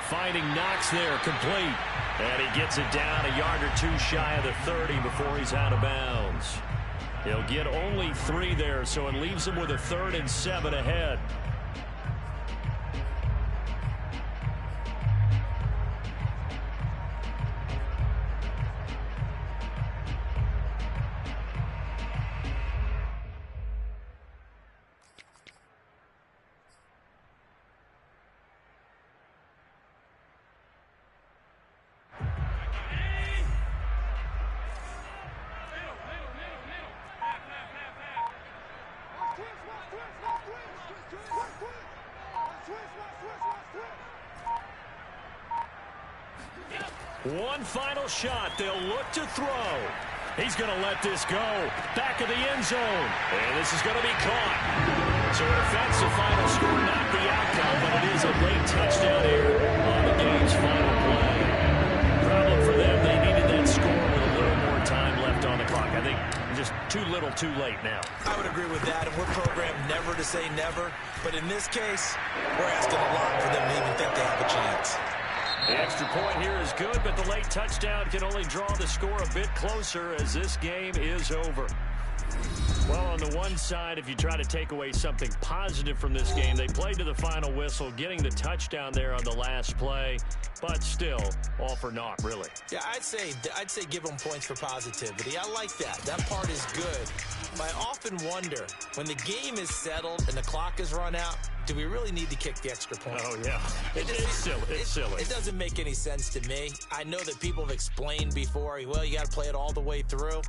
Finding Knox there, complete. And he gets it down a yard or two shy of the 30 before he's out of bounds. He'll get only 3 there, so it leaves him with a 3rd and 7 ahead. One final shot. They'll look to throw. He's going to let this go. Back of the end zone. And this is going to be caught. So an offensive final score, not the outcome, but it is a late touchdown here on the game's final play. Problem for them, they needed that score with a little more time left on the clock. I think just too little too late now. I would agree with that, and we're programmed never to say never. But in this case, we're asking a lot for them to even think they have a chance. The extra point here is good, but the late touchdown can only draw the score a bit closer as this game is over. Well, on the one side, if you try to take away something positive from this game, they played to the final whistle, getting the touchdown there on the last play, but still, all for naught, really. Yeah, I'd say give them points for positivity. I like that. That part is good. But I often wonder, when the game is settled and the clock is run out, do we really need to kick the extra point? Oh, yeah. It's silly. It's silly. It doesn't make any sense to me. I know that people have explained before, well, you got to play it all the way through.